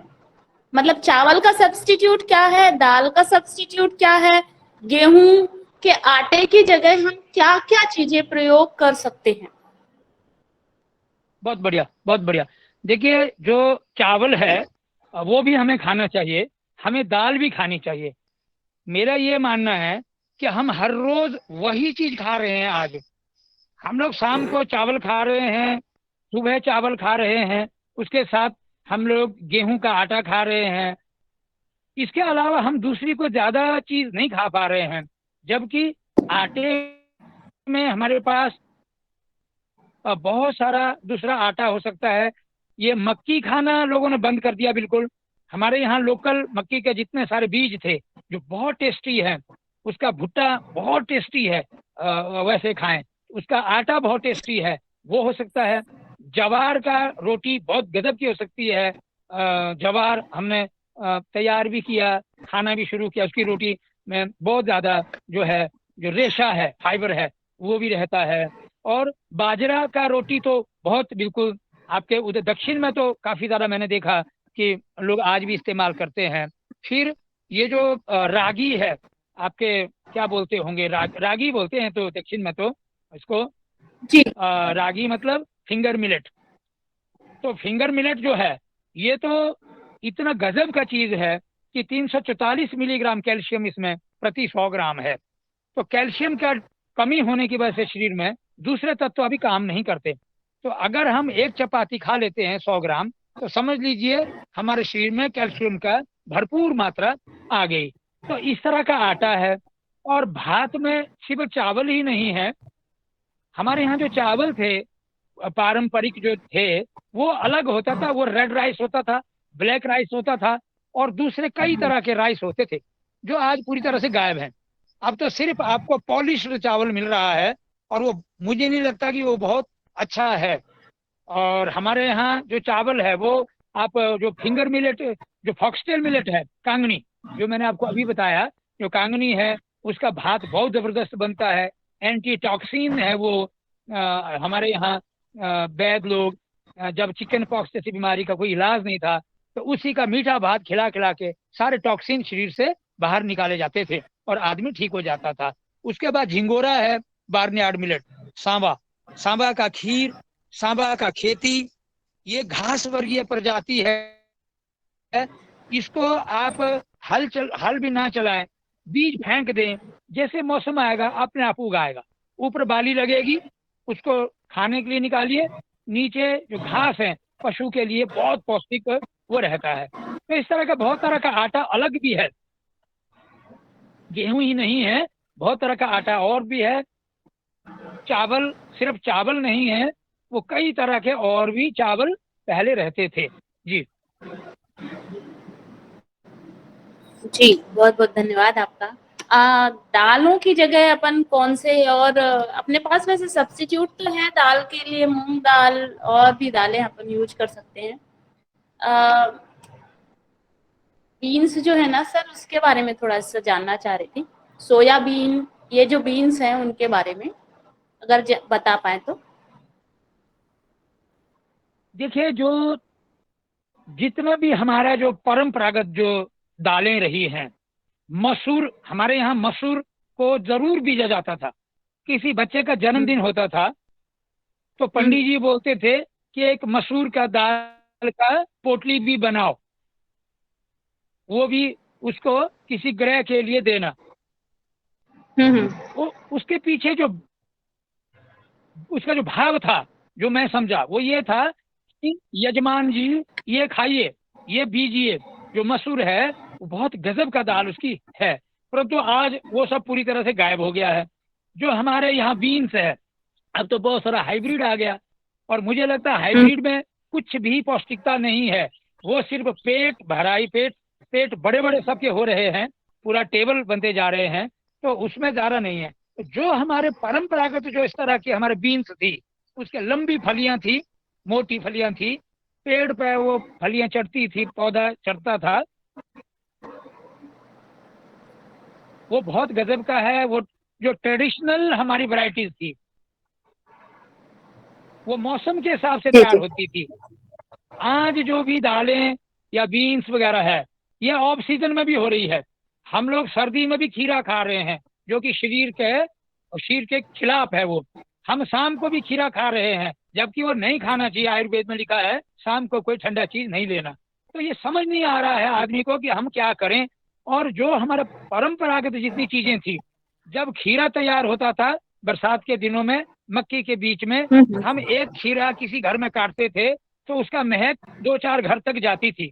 मतलब चावल का सब्स्टिट्यूट क्या है, दाल का सब्स्टिट्यूट क्या है, गेहूं के आटे की जगह हम क्या क्या चीजें प्रयोग कर सकते हैं। बहुत बढ़िया, बहुत बढ़िया। देखिए, जो चावल है वो भी हमें खाना चाहिए, हमें दाल भी खानी चाहिए। मेरा ये मानना है कि हम हर रोज वही चीज खा रहे हैं। आज हम लोग शाम को चावल खा रहे हैं, सुबह चावल खा रहे हैं, उसके साथ हम लोग गेहूं का आटा खा रहे हैं। इसके अलावा हम दूसरी कोई ज्यादा चीज नहीं खा पा रहे हैं, जबकि आटे में हमारे पास बहुत सारा दूसरा आटा हो सकता है। ये मक्की खाना लोगों ने बंद कर दिया बिल्कुल। हमारे यहाँ लोकल मक्की के जितने सारे बीज थे जो बहुत टेस्टी है, उसका भुट्टा बहुत टेस्टी है, वैसे खाएं। उसका आटा बहुत टेस्टी है, वो हो सकता है। जवार का रोटी बहुत गजब की हो सकती है। जवार हमने तैयार भी किया, खाना भी शुरू किया। उसकी रोटी में बहुत ज्यादा जो है, जो रेशा है, फाइबर है, वो भी रहता है। और बाजरा का रोटी तो बहुत बिल्कुल आपके उधर दक्षिण में तो काफी ज्यादा मैंने देखा कि लोग आज भी इस्तेमाल करते हैं। फिर ये जो रागी है, आपके क्या बोलते होंगे, रागी बोलते हैं तो दक्षिण में तो इसको जी। रागी मतलब फिंगर मिलेट। तो फिंगर मिलेट जो है ये तो इतना गजब का चीज है कि 344 मिलीग्राम कैल्शियम इसमें प्रति 100 ग्राम है। तो कैल्शियम का कमी होने की वजह से शरीर में दूसरे तत्व अभी काम नहीं करते। तो अगर हम एक चपाती खा लेते हैं 100 ग्राम, तो समझ लीजिए हमारे शरीर में कैल्शियम का भरपूर मात्रा आ गई। तो इस तरह का आटा है। और भात में सिर्फ चावल ही नहीं है, हमारे यहाँ जो चावल थे पारंपरिक जो थे वो अलग होता था। वो रेड राइस होता था, ब्लैक राइस होता था, और दूसरे कई तरह के राइस होते थे जो आज पूरी तरह से गायब हैं। अब तो सिर्फ आपको पॉलिश्ड चावल मिल रहा है, और वो मुझे नहीं लगता कि वो बहुत अच्छा है। और हमारे यहाँ जो चावल है वो आप जो फिंगर मिलेट, जो फॉक्सटेल मिलेट है, कांगनी, जो मैंने आपको अभी बताया, जो कांगनी है उसका भात बहुत जबरदस्त बनता है। एंटी टॉक्सिन है वो। हमारे यहाँ वैद्य लोग जब चिकन पॉक्स जैसी बीमारी का कोई इलाज नहीं था तो उसी का मीठा भात खिला खिला के सारे टॉक्सिन शरीर से बाहर निकाले जाते थे और आदमी ठीक हो जाता था। उसके बाद झिंगोरा है, बार्नयार्ड मिलेट, सांबा का खीर, सांबा का खेती, ये घास वर्गीय प्रजाति है। इसको आप हल भी ना चलाएं, बीज फेंक दें, जैसे मौसम आएगा अपने आप उगाएगा। ऊपर बाली लगेगी, उसको खाने के लिए निकालिए, नीचे जो घास है पशु के लिए बहुत पौष्टिक वो रहता है। तो इस तरह का बहुत तरह का आटा अलग भी है, गेहूं ही नहीं है, बहुत तरह का आटा और भी है। चावल, सिर्फ चावल नहीं है, वो कई तरह के और भी चावल पहले रहते थे। जी जी, बहुत बहुत धन्यवाद आपका। दालों की जगह अपन कौन से और अपने पास वैसे सब्स्टिट्यूट तो है दाल के लिए, मूंग दाल और भी दालें अपन यूज कर सकते हैं। बीन्स जो है ना सर, उसके बारे में थोड़ा सा जानना चाह रही थी। सोयाबीन, ये जो बीन्स हैं उनके बारे में अगर बता पाए तो। देखिए, जो जितना भी हमारा जो परंपरागत जो दालें रही हैं, मसूर, हमारे यहाँ मसूर को जरूर बीजा जाता था। किसी बच्चे का जन्मदिन होता था तो पंडित जी बोलते थे कि एक मसूर का दाल का पोटली भी बनाओ, वो भी उसको किसी ग्रह के लिए देना। वो उसके पीछे जो उसका जो भाव था, जो मैं समझा, वो ये था कि यजमान जी ये खाइए, ये बीजिए, जो मसूर है वो बहुत गजब का दाल उसकी है। परंतु आज वो सब पूरी तरह से गायब हो गया है। जो हमारे यहाँ बीन्स है, अब तो बहुत सारा हाइब्रिड आ गया, और मुझे लगता है हाइब्रिड में कुछ भी पौष्टिकता नहीं है। वो सिर्फ पेट भराई, पेट बड़े बड़े सबके हो रहे हैं, पूरा टेबल बनते जा रहे हैं, तो उसमें ज्यादा नहीं है। जो हमारे परंपरागत जो इस तरह की हमारे बीन्स थी, उसके लंबी फलियां थी, मोटी फलियां थी, पेड़ पे वो फलियां चढ़ती थी, पौधा चढ़ता था, वो बहुत गजब का है। वो जो ट्रेडिशनल हमारी वैरायटीज थी, वो मौसम के हिसाब से तैयार होती थी। आज जो भी दालें या बीन्स वगैरह है, ये ऑफ सीजन में भी हो रही है। हम लोग सर्दी में भी खीरा खा रहे हैं, जो कि शरीर के खिलाफ है। वो हम शाम को भी खीरा खा रहे हैं, जबकि वो नहीं खाना चाहिए। आयुर्वेद में लिखा है शाम को कोई ठंडा चीज नहीं लेना। तो ये समझ नहीं आ रहा है आदमी को कि हम क्या करें। और जो हमारा परंपरागत जितनी चीजें थी, जब खीरा तैयार होता था बरसात के दिनों में, मक्की के बीच में, हम एक खीरा किसी घर में काटते थे तो उसका महक 2-4 घर तक जाती थी।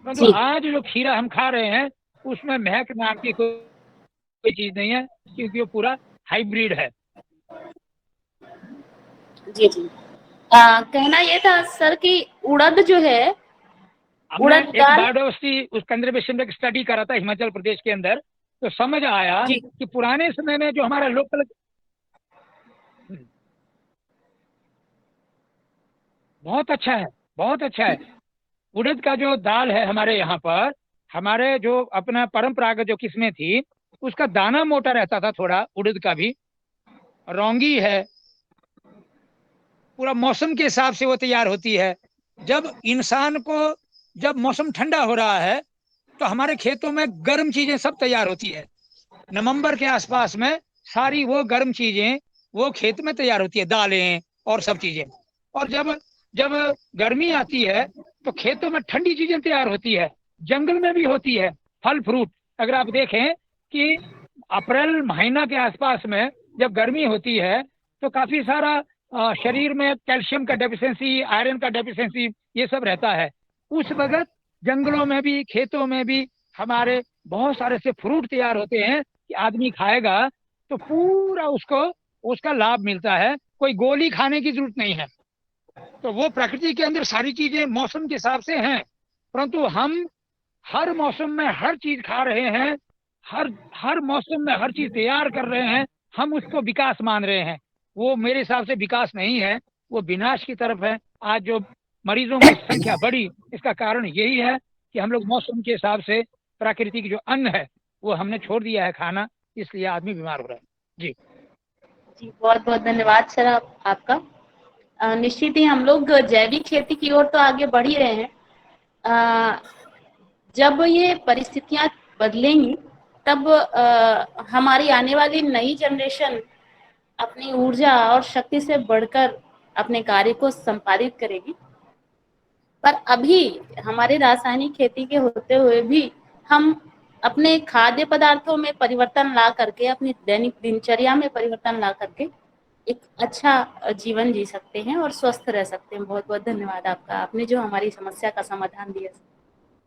परंतु आज जो खीरा हम खा रहे हैं, उसमें महक नाम की कोई चीज नहीं है, क्योंकि वो पूरा हाइब्रिड है। जी जी। कहना ये था सर कि उड़द जो है, उड़द दाल, बायोडाइवर्सिटी उस कंजर्वेशन में स्टडी करा था हिमाचल प्रदेश के अंदर, तो समझ आया कि पुराने समय में जो हमारा लोकल बहुत अच्छा है, बहुत अच्छा है। उड़द का जो दाल है हमारे यहाँ पर, हमारे जो अपना परंपरागत जो किस्में थी, उसका दाना मोटा रहता था थोड़ा। उड़द का भी रौंगी है, पूरा मौसम के हिसाब से वो तैयार होती है। जब मौसम ठंडा हो रहा है तो हमारे खेतों में गर्म चीजें सब तैयार होती है। नवंबर के आसपास में सारी वो गर्म चीजें वो खेत में तैयार होती है, दालें और सब चीजें। और जब गर्मी आती है तो खेतों में ठंडी चीजें तैयार होती है, जंगल में भी होती है, फल फ्रूट। अगर आप देखें कि अप्रैल महीना के आसपास में जब गर्मी होती है तो काफी सारा शरीर में कैल्शियम का डेफिशिएंसी, आयरन का डेफिशिएंसी, ये सब रहता है। उस वक्त जंगलों में भी, खेतों में भी हमारे बहुत सारे से फ्रूट तैयार होते हैं कि आदमी खाएगा तो पूरा उसका लाभ मिलता है। कोई गोली खाने की जरूरत नहीं है। तो वो प्रकृति के अंदर सारी चीजें मौसम के हिसाब से हैं, परंतु हम हर मौसम में हर चीज खा रहे हैं, हर मौसम में हर चीज तैयार कर रहे हैं, हम उसको विकास मान रहे हैं। वो मेरे हिसाब से विकास नहीं है, वो विनाश की तरफ है। आज जो मरीजों की संख्या बढ़ी, इसका कारण यही है कि हम लोग मौसम के हिसाब से प्राकृतिक जो अन्न है वो हमने छोड़ दिया है खाना, इसलिए आदमी बीमार हो रहा है। जी जी, बहुत बहुत धन्यवाद सर आपका। निश्चित ही हम लोग जैविक खेती की ओर तो आगे बढ़ ही रहे हैं। जब ये परिस्थितियां बदलेंगी तब हमारी आने वाली नई जनरेशन अपनी ऊर्जा और शक्ति से बढ़कर अपने कार्य को संपादित करेगी। पर अभी हमारे रासायनिक खेती के होते हुए भी हम अपने खाद्य पदार्थों में परिवर्तन ला करके, अपनी दैनिक दिनचर्या में परिवर्तन ला करके एक अच्छा जीवन जी सकते हैं और स्वस्थ रह सकते हैं। बहुत बहुत धन्यवाद आपका, आपने जो हमारी समस्या का समाधान दिया।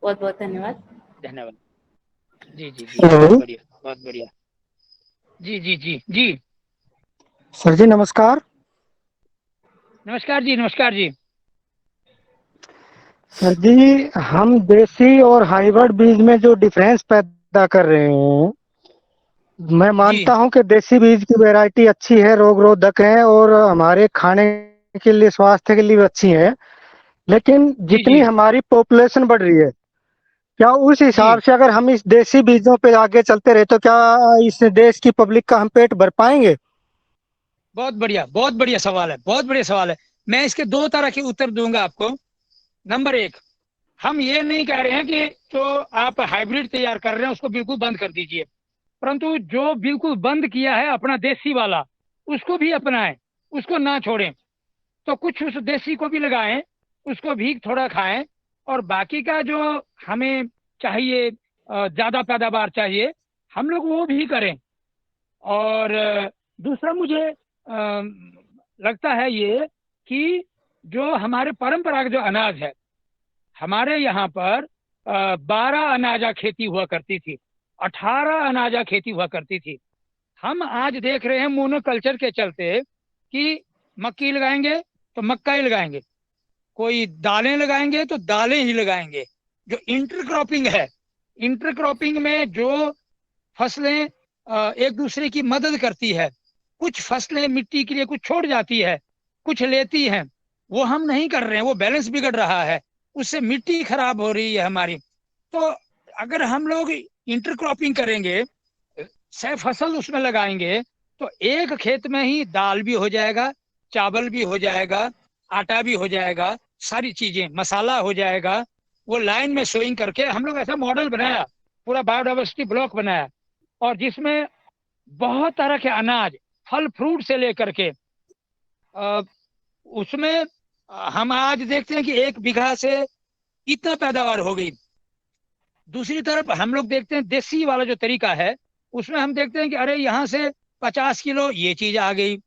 बहुत बहुत धन्यवाद। धन्यवाद। जी जी जी, हेलो। बहुत बढ़िया, बहुत बढ़िया। जी जी जी जी, सर जी नमस्कार। नमस्कार जी, नमस्कार जी। सर जी, हम देसी और हाइब्रिड बीज में जो डिफरेंस पैदा कर रहे हैं, मैं मानता हूं कि देसी बीज की वैरायटी अच्छी है, रोग रोधक है और हमारे खाने के लिए, स्वास्थ्य के लिए भी अच्छी है। लेकिन जितनी जी हमारी पॉपुलेशन बढ़ रही है, क्या उस हिसाब जी, से अगर हम इस देसी बीजों पे आगे चलते रहे तो क्या इस देश की पब्लिक का हम पेट भर पाएंगे? बहुत बढ़िया, बहुत बढ़िया सवाल है, बहुत बढ़िया सवाल है। मैं इसके दो तरह के उत्तर दूंगा आपको। नंबर एक, हम ये नहीं कह रहे हैं कि जो आप हाइब्रिड तैयार कर रहे हैं उसको बिल्कुल बंद कर दीजिए, परंतु जो बिल्कुल बंद किया है अपना देसी वाला, उसको भी अपनाएं, उसको ना छोड़ें। तो कुछ उस देसी को भी लगाएं, उसको भी थोड़ा खाएं, और बाकी का जो हमें चाहिए, ज्यादा पैदावार चाहिए, हम लोग वो भी करें। और दूसरा मुझे लगता है ये कि जो हमारे परंपरागत जो अनाज है, हमारे यहाँ पर 12 अनाजा खेती हुआ करती थी, 18 अनाजा खेती हुआ करती थी। हम आज देख रहे हैं मोनोकल्चर के चलते कि मक्की लगाएंगे तो मक्का ही लगाएंगे, कोई दालें लगाएंगे तो दालें ही लगाएंगे। जो इंटरक्रॉपिंग है, इंटरक्रॉपिंग में जो फसलें एक दूसरे की मदद करती है, कुछ फसलें मिट्टी के लिए कुछ छोड़ जाती है, कुछ लेती हैं, वो हम नहीं कर रहे हैं, वो बैलेंस बिगड़ रहा है, उससे मिट्टी खराब हो रही है हमारी। तो अगर हम लोग इंटरक्रॉपिंग करेंगे, सह फसल उसमें लगाएंगे, तो एक खेत में ही दाल भी हो जाएगा, चावल भी हो जाएगा, आटा भी हो जाएगा, सारी चीजें, मसाला हो जाएगा। वो लाइन में सोइंग करके हम लोग ऐसा मॉडल बनाया, पूरा बायोडाइवर्सिटी ब्लॉक बनाया, और जिसमें बहुत तरह के अनाज, फल फ्रूट से लेकर के उसमें हम आज देखते हैं कि 1 बीघा से इतना पैदावार हो गई। दूसरी तरफ हम लोग देखते हैं देसी वाला जो तरीका है, उसमें हम देखते हैं कि अरे यहाँ से 50 किलो ये चीज आ गई,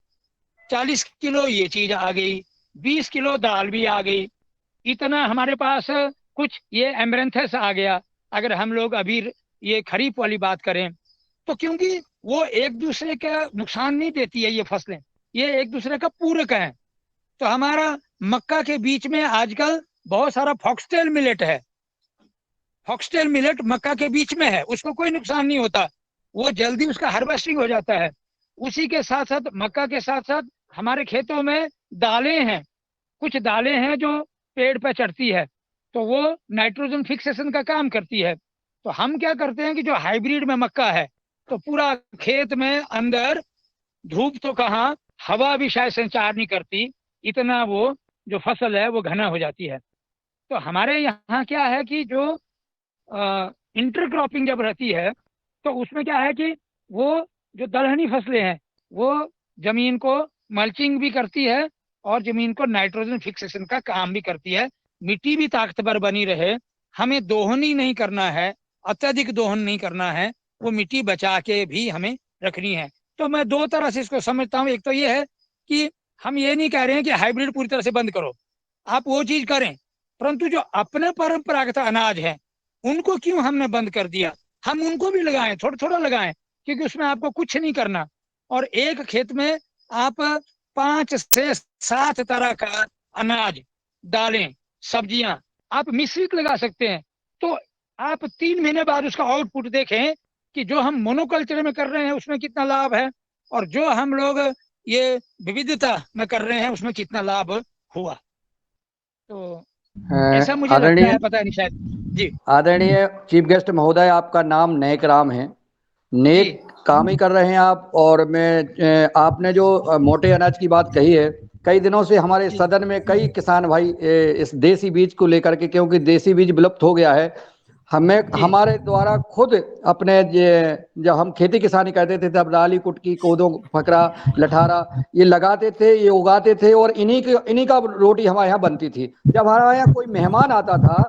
40 किलो ये चीज आ गई, 20 किलो दाल भी आ गई, इतना हमारे पास कुछ ये एमरेंथस आ गया। अगर हम लोग अभी ये खरीफ वाली बात करें, तो क्योंकि वो एक दूसरे का नुकसान नहीं देती है, ये फसलें ये एक दूसरे का पूरक है। तो हमारा मक्का के बीच में आजकल बहुत सारा फॉक्सटेल मिलेट है, फॉक्सटेल मिलेट मक्का के बीच में है, उसको कोई नुकसान नहीं होता, वो जल्दी उसका हार्वेस्टिंग हो जाता है। उसी के साथ साथ मक्का के साथ साथ हमारे खेतों में दालें हैं, कुछ दालें हैं जो पेड़ पर चढ़ती है, तो वो नाइट्रोजन फिक्सेशन का काम करती है। तो हम क्या करते हैं कि जो हाइब्रिड में मक्का है, तो पूरा खेत में अंदर धूप तो कहाँ, हवा भी शायद संचार नहीं करती, इतना वो जो फसल है वो घना हो जाती है। तो हमारे यहाँ क्या है कि जो इंटरक्रॉपिंग जब रहती है, तो उसमें क्या है कि वो जो दलहनी फसलें हैं वो जमीन को मल्चिंग भी करती है और जमीन को नाइट्रोजन फिक्सेशन का काम भी करती है, मिट्टी भी ताकतवर बनी रहे। हमें दोहन ही नहीं करना है, अत्यधिक दोहन नहीं करना है, वो मिट्टी बचा के भी हमें रखनी है। तो मैं दो तरह से इसको समझता हूँ। एक तो ये है कि हम ये नहीं कह रहे हैं कि हाइब्रिड पूरी तरह से बंद करो, आप वो चीज करें, परंतु जो अपने परंपरागत अनाज है उनको क्यों हमने बंद कर दिया, हम उनको भी लगाएं, थोड़ा थोड़ा लगाएं, क्योंकि उसमें आपको कुछ नहीं करना। और एक खेत में आप 5 से 7 तरह का अनाज, दालें, सब्जियां आप मिश्रित लगा सकते हैं। तो आप 3 महीने बाद उसका आउटपुट देखें कि जो हम मोनोकल्चर में कर रहे हैं उसमें कितना लाभ है, और जो हम लोग ये विविधता में कर रहे हैं उसमें कितना लाभ हुआ। तो ऐसा मुझे लगता आदरणीय है, पता नहीं शायद। जी आदरणीय चीफ गेस्ट महोदय, आपका नाम नेक राम है, नेक काम ही कर रहे हैं आप। और मैं आपने जो मोटे अनाज की बात कही है, कई दिनों से हमारे सदन में कई किसान भाई इस देसी बीज को लेकर के, क्योंकि देसी बीज विलुप्त हो गया है, हमारे द्वारा खुद अपने जब हम खेती किसानी करते थे तब राली, कुटकी, कोदो, फकरा, लठारा ये लगाते थे, ये उगाते थे और इन्हीं का रोटी हमारे यहाँ बनती थी। जब हमारे यहाँ कोई मेहमान आता था,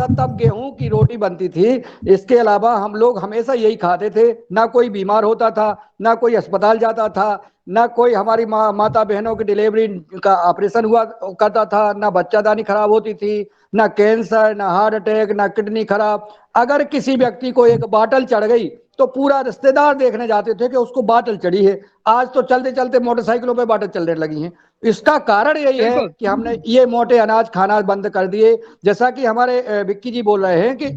तब गेहूं की रोटी बनती थी। इसके अलावा हम लोग हमेशा यही खाते थे। ना कोई बीमार होता था, ना कोई अस्पताल जाता था, ना कोई हमारी माता बहनों की डिलीवरी का ऑपरेशन हुआ करता था, ना बच्चादानी खराब होती थी, ना कैंसर, ना हार्ट अटैक, ना किडनी खराब। अगर किसी व्यक्ति को एक बाटल चढ़ गई तो पूरा रिश्तेदार देखने जाते थे कि उसको बाटल चढ़ी है। आज तो चलते चलते मोटरसाइकिलों पे बाटल चलने लगी हैं। इसका कारण यही है कि हमने ये मोटे अनाज खाना बंद कर दिए। जैसा कि हमारे विक्की जी बोल रहे हैं कि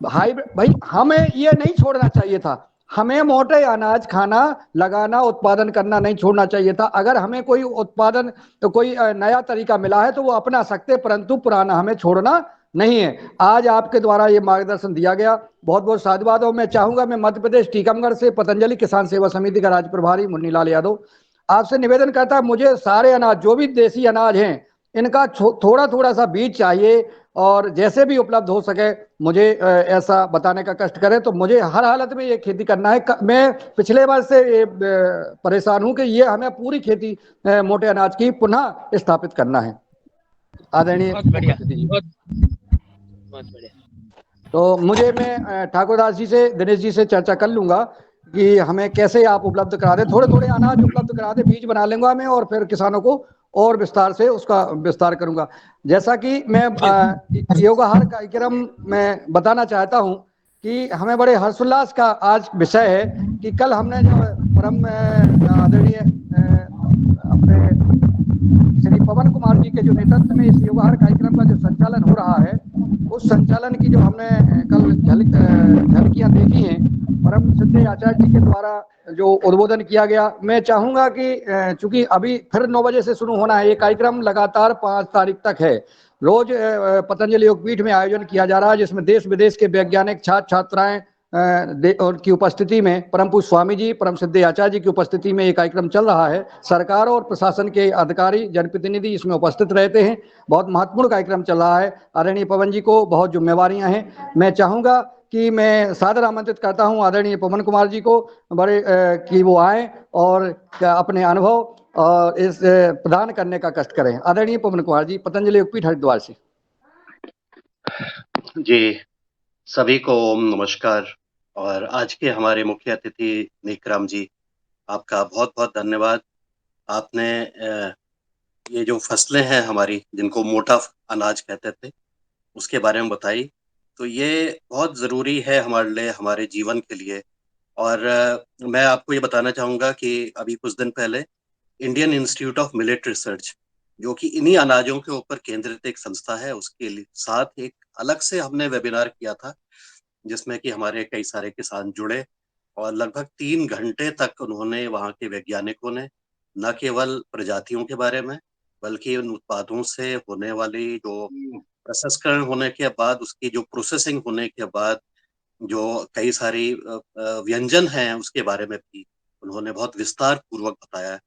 भाई हमें ये नहीं छोड़ना चाहिए था। हमें मोटे अनाज खाना, लगाना, उत्पादन करना नहीं छोड़ना चाहिए था। अगर हमें कोई उत्पादन तो कोई नया तरीका मिला है तो वो अपना सकते, परंतु पुराना हमें छोड़ना नहीं है। आज आपके द्वारा ये मार्गदर्शन दिया गया, बहुत बहुत साधुवाद। और मैं चाहूंगा, मैं मध्य प्रदेश टीकमगढ़ से पतंजलि किसान सेवा समिति का राज्य प्रभारी मुन्नीलाल यादव आपसे निवेदन करता है, मुझे सारे अनाज जो भी देसी अनाज हैं इनका थोड़ा थोड़ा सा बीज चाहिए और जैसे भी उपलब्ध हो सके मुझे ऐसा बताने का कष्ट करें। तो मुझे हर हालत में ये खेती करना है। मैं पिछले बार से परेशान हूं कि ये हमें पूरी खेती मोटे अनाज की पुनः स्थापित करना है। आदरणीय उपस्थिति जी, बहुत बढ़िया। तो मैं ठाकुरदास जी से, दिनेश जी से चर्चा कर लूंगा कि हमें कैसे आप उपलब्ध करा दें, थोड़े थोड़े अनाज उपलब्ध करा दें, बीज बना लेंगे मैं और फिर किसानों को और विस्तार से उसका विस्तार करूंगा। जैसा कि मैं योगाहार कार्यक्रम में बताना चाहता हूं कि हमें बड़े हर्षोल्लास का आज विषय है कि कल हमने जो परम आदरणीय अपने श्री पवन कुमार जी के जो नेतृत्व में इस योगाहार कार्यक्रम का जो संचालन हो रहा है, उस संचालन की जो हमने कल झलकियां देखी हैं, परम सिद्ध आचार्य जी के द्वारा जो उद्बोधन किया गया। मैं चाहूंगा कि चूंकि अभी फिर 9 बजे से शुरू होना है ये कार्यक्रम, लगातार 5 तारीख तक है। रोज पतंजलि योगपीठ में आयोजन किया जा रहा है, जिसमें देश विदेश के वैज्ञानिक, छात्र छात्राएं उनकी उपस्थिति में, परम पूज्य स्वामी जी, परम सिद्ध आचार्य जी की उपस्थिति में ये कार्यक्रम चल रहा है। सरकार और प्रशासन के अधिकारी, जनप्रतिनिधि इसमें उपस्थित रहते हैं। बहुत महत्वपूर्ण कार्यक्रम चल रहा है। आदरणीय पवन जी को बहुत जिम्मेवारियां हैं। मैं चाहूंगा कि मैं सादर आमंत्रित करता हूं आदरणीय पवन कुमार जी को, बड़े कि वो आए और अपने अनुभव इस प्रदान करने का कष्ट करें। आदरणीय पवन कुमार जी, पतंजलि योगपीठ हरिद्वार से। जी, सभी को नमस्कार। और आज के हमारे मुख्य अतिथि नेकराम जी, आपका बहुत बहुत धन्यवाद। आपने ये जो फसलें हैं हमारी, जिनको मोटा अनाज कहते थे, उसके बारे में बताई। तो ये बहुत ज़रूरी है हमारे लिए, हमारे जीवन के लिए। और मैं आपको ये बताना चाहूँगा कि अभी कुछ दिन पहले Indian institute of millet research, जो कि इन्हीं अनाजों के ऊपर केंद्रित एक संस्था है, उसके साथ एक अलग से हमने वेबिनार किया था, जिसमें कि हमारे कई सारे किसान जुड़े और लगभग 3 घंटे तक उन्होंने, वहाँ के वैज्ञानिकों ने, न केवल प्रजातियों के बारे में बल्कि उन उत्पादों से होने वाली जो प्रसंस्करण होने के बाद, उसकी जो प्रोसेसिंग होने के बाद जो कई सारी व्यंजन हैं, उसके बारे में भी उन्होंने बहुत विस्तार पूर्वक बताया।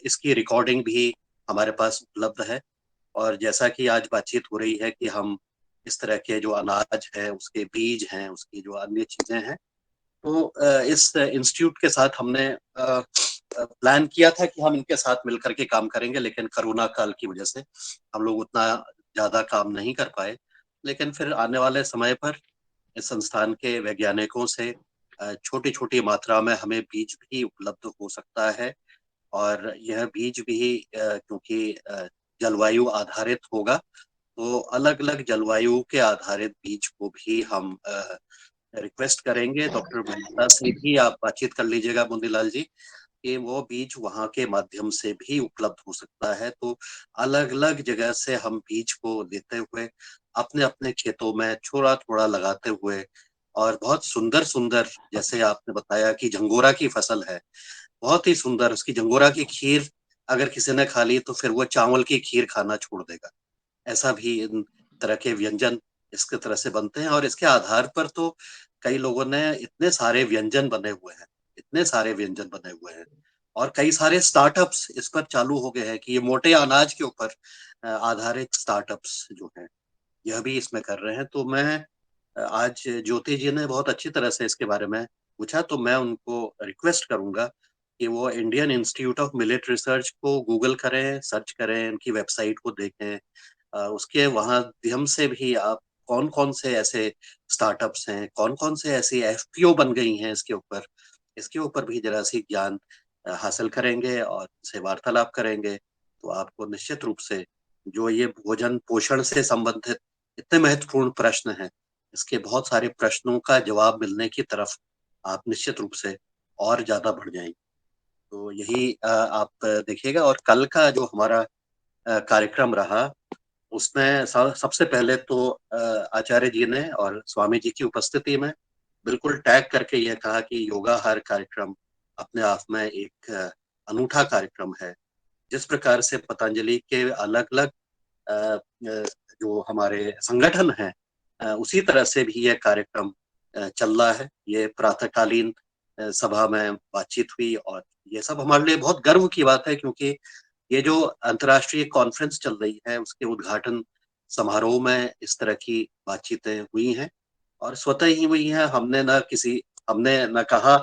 इसकी रिकॉर्डिंग भी हमारे पास उपलब्ध है। और जैसा कि आज बातचीत हो रही है कि हम इस तरह के जो अनाज है, उसके बीज हैं, उसकी जो अन्य चीजें हैं, तो इस इंस्टीट्यूट के साथ हमने प्लान किया था कि हम इनके साथ मिलकर के काम करेंगे, लेकिन कोरोना काल की वजह से हम लोग उतना ज्यादा काम नहीं कर पाए। लेकिन फिर आने वाले समय पर इस संस्थान के वैज्ञानिकों से छोटी छोटी मात्रा में हमें बीज भी उपलब्ध हो सकता है। और यह बीज भी क्योंकि जलवायु आधारित होगा, तो अलग अलग जलवायु के आधारित बीज को भी हम रिक्वेस्ट करेंगे। डॉक्टर मेहता से भी आप बातचीत कर लीजिएगा मुन्नीलाल जी, कि वो बीज वहाँ के माध्यम से भी उपलब्ध हो सकता है। तो अलग अलग जगह से हम बीज को लेते हुए अपने अपने खेतों में थोड़ा थोड़ा लगाते हुए, और बहुत सुंदर सुंदर, जैसे आपने बताया कि झंगोरा की फसल है, बहुत ही सुंदर, उसकी झंगोरा की खीर अगर किसी ने खा ली तो फिर वो चावल की खीर खाना छोड़ देगा। ऐसा भी इन तरह के व्यंजन इसके तरह से बनते हैं। और इसके आधार पर तो कई लोगों ने इतने सारे व्यंजन बने हुए हैं, इतने सारे व्यंजन बने हुए हैं, और कई सारे स्टार्टअप्स इस पर चालू हो गए हैं कि ये मोटे अनाज के ऊपर आधारित स्टार्टअप्स जो हैं, यह भी इसमें कर रहे हैं। तो मैं आज ज्योति जी ने बहुत अच्छी तरह से इसके बारे में पूछा, तो मैं उनको रिक्वेस्ट करूंगा कि वो Indian institute of millet research को गूगल करें, सर्च करें, उनकी वेबसाइट को देखें। उसके वहाँ माध्यम से भी आप कौन कौन से ऐसे स्टार्टअप्स हैं, कौन कौन से ऐसी एफपीओ बन गई हैं इसके ऊपर भी जरा सी ज्ञान हासिल करेंगे और से वार्तालाप करेंगे, तो आपको निश्चित रूप से जो ये भोजन पोषण से संबंधित इतने महत्वपूर्ण प्रश्न हैं, इसके बहुत सारे प्रश्नों का जवाब मिलने की तरफ आप निश्चित रूप से और ज्यादा बढ़ जाएंगे। तो यही आप देखिएगा। और कल का जो हमारा कार्यक्रम रहा, उसमें सबसे पहले तो आचार्य जी ने और स्वामी जी की उपस्थिति में बिल्कुल टैग करके यह कहा कि योगाहार कार्यक्रम अपने आप में एक अनूठा कार्यक्रम है। जिस प्रकार से पतंजलि के अलग अलग जो हमारे संगठन हैं, उसी तरह से भी यह कार्यक्रम चल रहा है। ये प्रातःकालीन सभा में बातचीत हुई और ये सब हमारे लिए बहुत गर्व की बात है, क्योंकि ये जो अंतर्राष्ट्रीय कॉन्फ्रेंस चल रही है उसके उद्घाटन समारोह में इस तरह की बातचीतें हुई हैं और स्वतः ही हुई हैं। हमने न कहा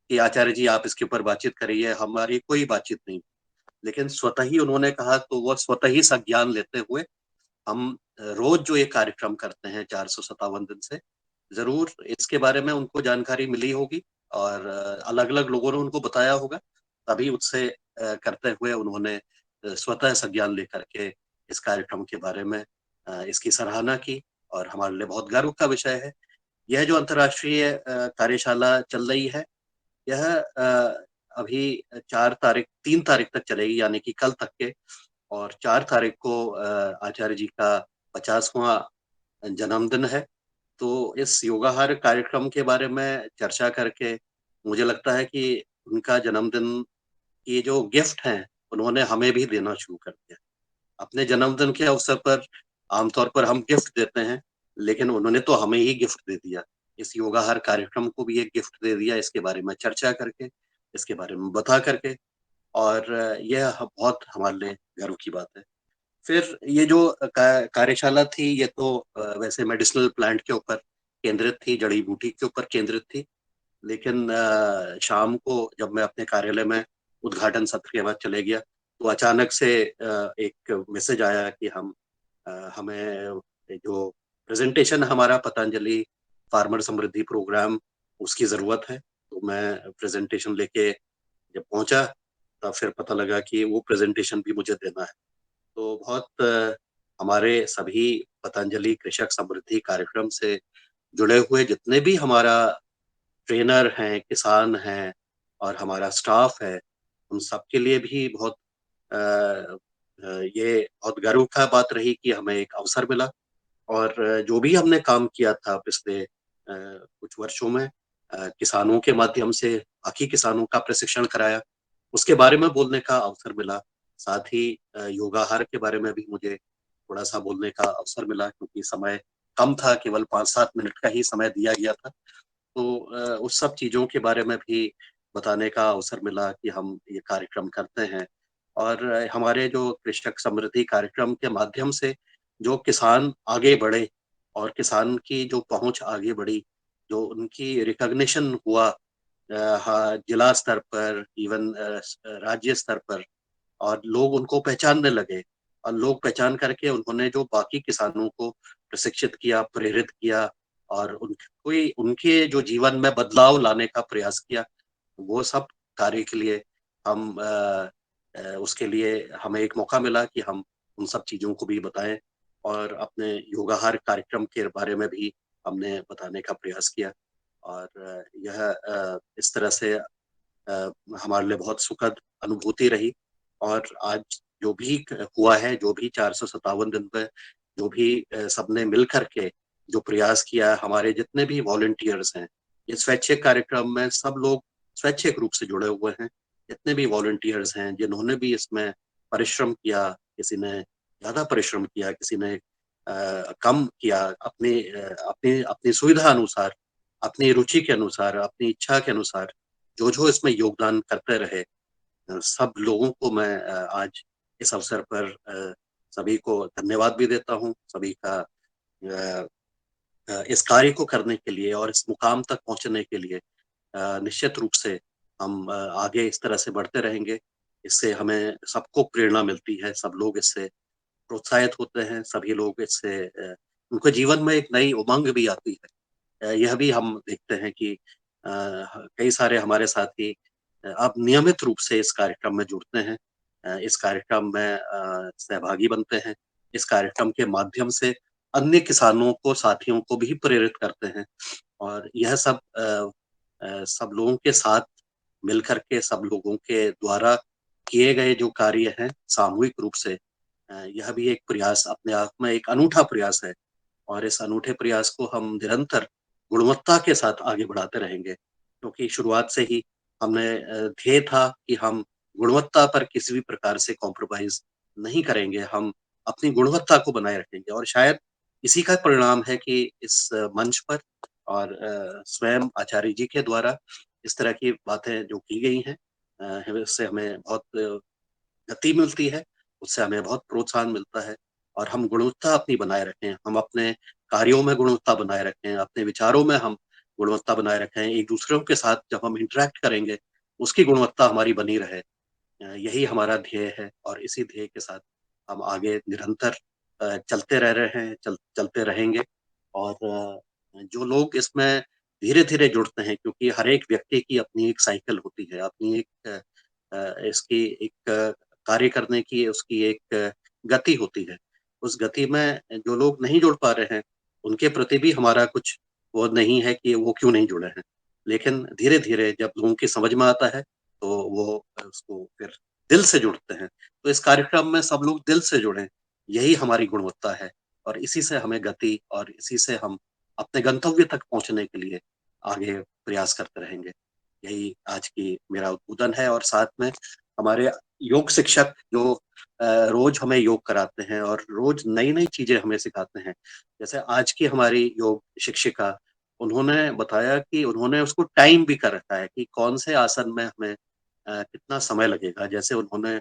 कि आचार्य जी आप इसके ऊपर बातचीत करिए, हमारी कोई बातचीत नहीं, लेकिन स्वतः ही उन्होंने कहा, तो वो स्वतः ही संज्ञान लेते हुए हम रोज जो ये कार्यक्रम करते हैं 457 दिन से, जरूर इसके बारे में उनको जानकारी मिली होगी और अलग अलग लोगों ने उनको बताया होगा, तभी उससे करते हुए उन्होंने स्वतः संज्ञान लेकर के इस कार्यक्रम के बारे में इसकी सराहना की और हमारे लिए बहुत गर्व का विषय है। यह जो अंतर्राष्ट्रीय कार्यशाला चल रही है, यह अभी 3 तारीख तक चलेगी, यानी कि कल तक के। और 4 तारीख को आचार्य जी का 50वां जन्मदिन है। तो इस योगाहार कार्यक्रम के बारे में चर्चा करके मुझे लगता है कि उनका जन्मदिन की जो गिफ्ट हैं उन्होंने हमें भी देना शुरू कर दिया। अपने जन्मदिन के अवसर पर आमतौर पर हम गिफ्ट देते हैं, लेकिन उन्होंने तो हमें ही गिफ्ट दे दिया। इस योगाहार कार्यक्रम को भी एक गिफ्ट दे दिया, इसके बारे में चर्चा करके, इसके बारे में बता करके। और यह बहुत हमारे लिए गर्व की बात है। फिर ये जो कार्यशाला थी, ये तो वैसे मेडिसिनल प्लांट के ऊपर केंद्रित थी, जड़ी बूटी के ऊपर केंद्रित थी। लेकिन शाम को जब मैं अपने कार्यालय में उद्घाटन सत्र के बाद चले गया, तो अचानक से एक मैसेज आया कि हमें जो प्रेजेंटेशन हमारा पतंजलि फार्मर समृद्धि प्रोग्राम, उसकी ज़रूरत है। तो मैं प्रेजेंटेशन लेके जब पहुंचा, तब फिर पता लगा कि वो प्रेजेंटेशन भी मुझे देना है। तो बहुत हमारे सभी पतंजलि कृषक समृद्धि कार्यक्रम से जुड़े हुए जितने भी हमारा ट्रेनर हैं, किसान हैं और हमारा स्टाफ है, उन सबके लिए भी ये बहुत गर्व का बात रही कि हमें एक अवसर मिला। और जो भी हमने काम किया था पिछले कुछ वर्षों में, किसानों के माध्यम से बाकी किसानों का प्रशिक्षण कराया, उसके बारे में बोलने का अवसर मिला। साथ ही योगाहार के बारे में भी मुझे थोड़ा सा बोलने का अवसर मिला, क्योंकि समय कम था, केवल 5-7 मिनट का ही समय दिया गया था। तो उस सब चीज़ों के बारे में भी बताने का अवसर मिला कि हम ये कार्यक्रम करते हैं। और हमारे जो कृषक समृद्धि कार्यक्रम के माध्यम से जो किसान आगे बढ़े और किसान की जो पहुंच आगे बढ़ी, जो उनकी रिकॉग्निशन हुआ हाँ, जिला स्तर पर, इवन राज्य स्तर पर, और लोग उनको पहचानने लगे। और लोग पहचान करके उन्होंने जो बाकी किसानों को प्रशिक्षित किया, प्रेरित किया और उनके जो जीवन में बदलाव लाने का प्रयास किया, वो सब कार्य के लिए उसके लिए हमें एक मौका मिला कि हम उन सब चीज़ों को भी बताएं और अपने योगाहार कार्यक्रम के बारे में भी हमने बताने का प्रयास किया। और यह इस तरह से हमारे लिए बहुत सुखद अनुभूति रही। और आज जो भी हुआ है, जो भी 457 दिन में जो भी सबने मिल करके जो प्रयास किया, हमारे जितने भी वॉलंटियर्स हैं, ये स्वैच्छिक कार्यक्रम में सब लोग स्वैच्छिक रूप से जुड़े हुए हैं। जितने भी वॉलंटियर्स हैं, जिन्होंने भी इसमें परिश्रम किया, किसी ने ज्यादा परिश्रम किया, किसी ने कम किया, अपनी अपनी सुविधा अनुसार, अपनी रुचि के अनुसार, अपनी इच्छा के अनुसार जो जो इसमें योगदान करते रहे, सब लोगों को मैं आज इस अवसर पर सभी को धन्यवाद भी देता हूँ। सभी का इस कार्य को करने के लिए और इस मुकाम तक पहुंचने के लिए निश्चित रूप से हम आगे इस तरह से बढ़ते रहेंगे। इससे हमें सबको प्रेरणा मिलती है, सब लोग इससे प्रोत्साहित होते हैं, सभी लोग इससे उनके जीवन में एक नई उमंग भी आती है। यह भी हम देखते हैं कि कई सारे हमारे साथी अब नियमित रूप से इस कार्यक्रम में जुड़ते हैं, इस कार्यक्रम में सहभागी बनते हैं, इस कार्यक्रम के माध्यम से अन्य किसानों को, साथियों को भी प्रेरित करते हैं और यह सब सब लोगों के साथ मिलकर के, सब लोगों के द्वारा किए गए जो कार्य हैं सामूहिक रूप से, यह भी एक प्रयास अपने आप में एक अनूठा प्रयास है और इस अनूठे प्रयास को हम निरंतर गुणवत्ता के साथ आगे बढ़ाते रहेंगे, क्योंकि शुरुआत से ही हमने ध्येय था कि हम गुणवत्ता पर किसी भी प्रकार से कॉम्प्रोमाइज नहीं करेंगे, हम अपनी गुणवत्ता को बनाए रखेंगे और शायद इसी का परिणाम है कि इस मंच पर और स्वयं आचार्य जी के द्वारा इस तरह की बातें जो की गई हैं, इससे हमें बहुत गति मिलती है, उससे हमें बहुत प्रोत्साहन मिलता है और हम गुणवत्ता अपनी बनाए रखें, हम अपने कार्यों में गुणवत्ता बनाए रखें, अपने विचारों में हम गुणवत्ता बनाए रखें, एक दूसरों के साथ जब हम इंटरेक्ट करेंगे, उसकी गुणवत्ता हमारी बनी रहे। यही हमारा ध्येय है और इसी ध्येय के साथ हम आगे निरंतर चलते रह रहे हैं, चलते रहेंगे और जो लोग इसमें धीरे-धीरे जुड़ते हैं, क्योंकि हर एक व्यक्ति की अपनी एक साइकिल होती है, अपनी एक इसकी एक कार्य करने की उसकी एक गति होती है। उस गति में जो लोग नहीं जुड़ पा रहे हैं, उनके प्रति भी हमारा कुछ वो नहीं है कि वो क्यों नहीं जुड़े हैं। लेकिन धीरे-धीरे जब लोगों की समझ में आता है, तो वो उसको फिर दिल से जुड़ते हैं। तो इस कार्यक्रम में सब लोग दिल से जुड़ें, यही हमारी गुणवत्ता है और इसी से हमें गति और इसी से हम अपने गंतव्य तक पहुँचने के लिए आगे प्रयास करते रहेंगे। यही आज की मेरा उद्बोधन है और साथ में हमारे योग शिक्षक जो रोज हमें योग कराते हैं और रोज नई-नई चीज़ें हमें सिखाते हैं। जैसे आज की हमारी योग शिक्षिका, उन्होंने बताया कि उन्होंने उसको टाइम भी कर रखा है कि कौन से आसन में हमें कितना समय लगेगा। जैसे उन्होंने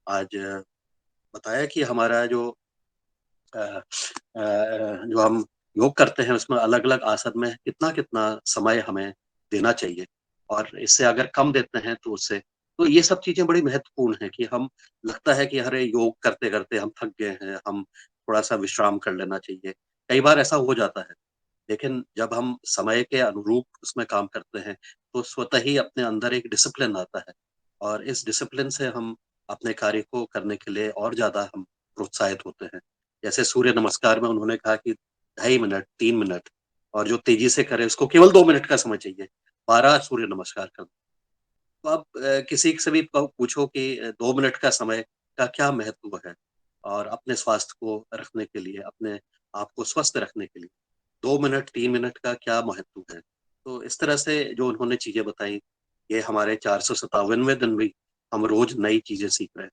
आज बताया कि हमारा जो हम योग करते हैं उसमें अलग-अलग आसन में कितना-कितना समय हमें देना चाहिए और इससे अगर कम देते हैं तो उससे तो ये सब चीज़ें बड़ी महत्वपूर्ण हैं कि हम लगता है कि अरे योग करते-करते हम थक गए हैं, हम थोड़ा-सा विश्राम कर लेना चाहिए। कई बार ऐसा हो जाता है, लेकिन जब हम समय के अनुरूप उसमें काम करते हैं, तो स्वतः ही अपने अंदर एक डिसिप्लिन आता है और इस डिसिप्लिन से हम अपने कार्य को करने के लिए और ज़्यादा हम प्रोत्साहित होते हैं। जैसे सूर्य नमस्कार में उन्होंने कहा कि 2.5 मिनट, 3 मिनट और जो तेज़ी से करे उसको केवल 2 मिनट का समय चाहिए, 12 सूर्य नमस्कार कर तो आप किसी से भी पूछो कि 2 मिनट का समय का क्या महत्व है और अपने स्वास्थ्य को रखने के लिए, अपने आप को स्वस्थ रखने के लिए 2 मिनट, 3 मिनट का क्या महत्व है। तो इस तरह से जो उन्होंने चीज़ें बताई, ये हमारे 457वें दिन भी हम रोज़ नई चीज़ें सीख रहे हैं,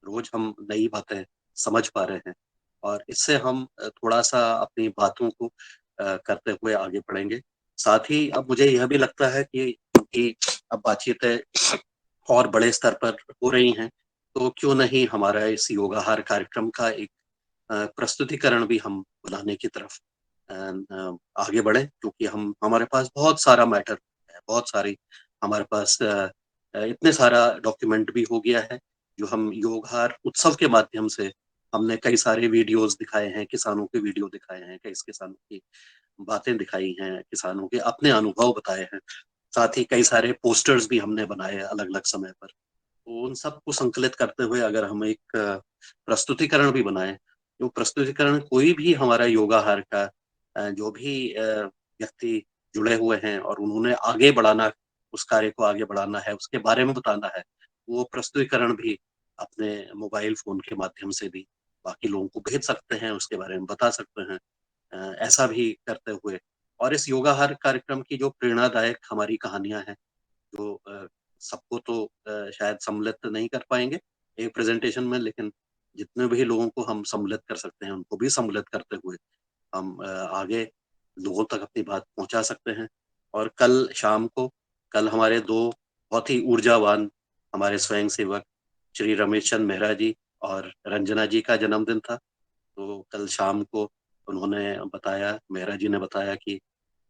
रोज़ हम नई बातें समझ पा रहे हैं और इससे हम थोड़ा-सा अपनी बातों को करते हुए आगे बढ़ेंगे। साथ ही अब मुझे यह भी लगता है कि क्योंकि अब बातचीतें और बड़े स्तर पर हो रही हैं, तो क्यों नहीं हमारा इस योगाहार कार्यक्रम का एक प्रस्तुतिकरण भी हम बनाने की तरफ आगे बढ़े क्योंकि हम हमारे पास बहुत सारा मैटर है, बहुत सारी हमारे पास इतने सारा डॉक्यूमेंट भी हो गया है, जो हम योगहार उत्सव के माध्यम से हमने कई सारे वीडियोज़ दिखाए हैं, किसानों के वीडियो दिखाए हैं, कई किसानों की बातें दिखाई हैं, किसानों के अपने अनुभव बताए हैं। साथ ही कई सारे पोस्टर्स भी हमने बनाए अलग-अलग समय पर। तो उन सबको संकलित करते हुए अगर हम एक प्रस्तुतिकरण भी बनाएँ, जो प्रस्तुतिकरण कोई भी हमारा योगाहार का जो भी व्यक्ति जुड़े हुए हैं और उन्होंने आगे बढ़ाना उस कार्य को आगे बढ़ाना है, उसके बारे में बताना है, वो प्रस्तुतिकरण भी अपने मोबाइल फ़ोन के माध्यम से भी बाकी लोगों को भेज सकते हैं, उसके बारे में बता सकते हैं। ऐसा भी करते हुए और इस योगाहार कार्यक्रम की जो प्रेरणादायक हमारी कहानियाँ हैं, जो सबको तो शायद सम्मिलित नहीं कर पाएँगे एक प्रेज़ेंटेशन में, लेकिन जितने भी लोगों को हम सम्मिलित कर सकते हैं, उनको भी सम्मिलित करते हुए हम आगे लोगों तक अपनी बात पहुँचा सकते हैं। और कल हमारे 2 बहुत ही ऊर्जावान हमारे स्वयंसेवक श्री रमेश चंद मेहरा जी और रंजना जी का जन्मदिन था। तो कल शाम को उन्होंने बताया, मेहरा जी ने बताया कि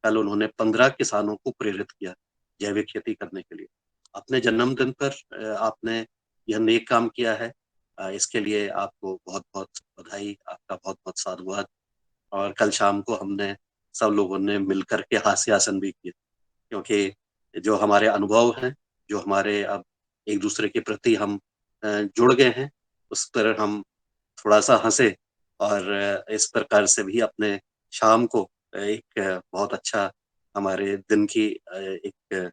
कल उन्होंने 15 किसानों को प्रेरित किया जैविक खेती करने के लिए। अपने जन्मदिन पर आपने यह नेक काम किया है। इसके लिए आपको बहुत-बहुत बधाई, आपका बहुत-बहुत साधुवाद। और कल शाम को हमने सब लोगों ने मिलकर के हास्यासन भी किए, क्योंकि जो हमारे अनुभव हैं, जो हमारे अब एक दूसरे के प्रति हम जुड़ गए हैं, उस पर हम थोड़ा-सा हँसे और इस प्रकार से भी अपने शाम को एक बहुत अच्छा हमारे दिन की एक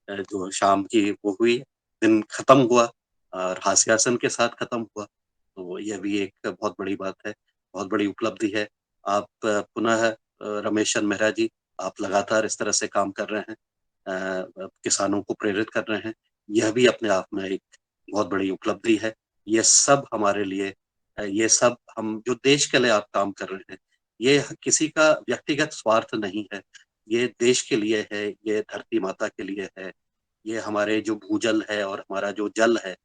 जो शाम की वो हुई, दिन खत्म हुआ और हास्यासन के साथ खत्म हुआ। तो यह भी एक बहुत बड़ी बात है, बहुत बड़ी उपलब्धि है। आप पुनः रमेशन मेहरा जी, आप लगातार इस तरह से काम कर रहे हैं, किसानों को प्रेरित कर रहे हैं। यह भी अपने आप में एक बहुत बड़ी उपलब्धि है। ये सब हमारे लिए ये सब हम जो देश के लिए आप काम कर रहे हैं, ये किसी का व्यक्तिगत स्वार्थ नहीं है। ये देश के लिए है, ये धरती माता के लिए है, ये हमारे जो भूजल है और हमारा जो जल है,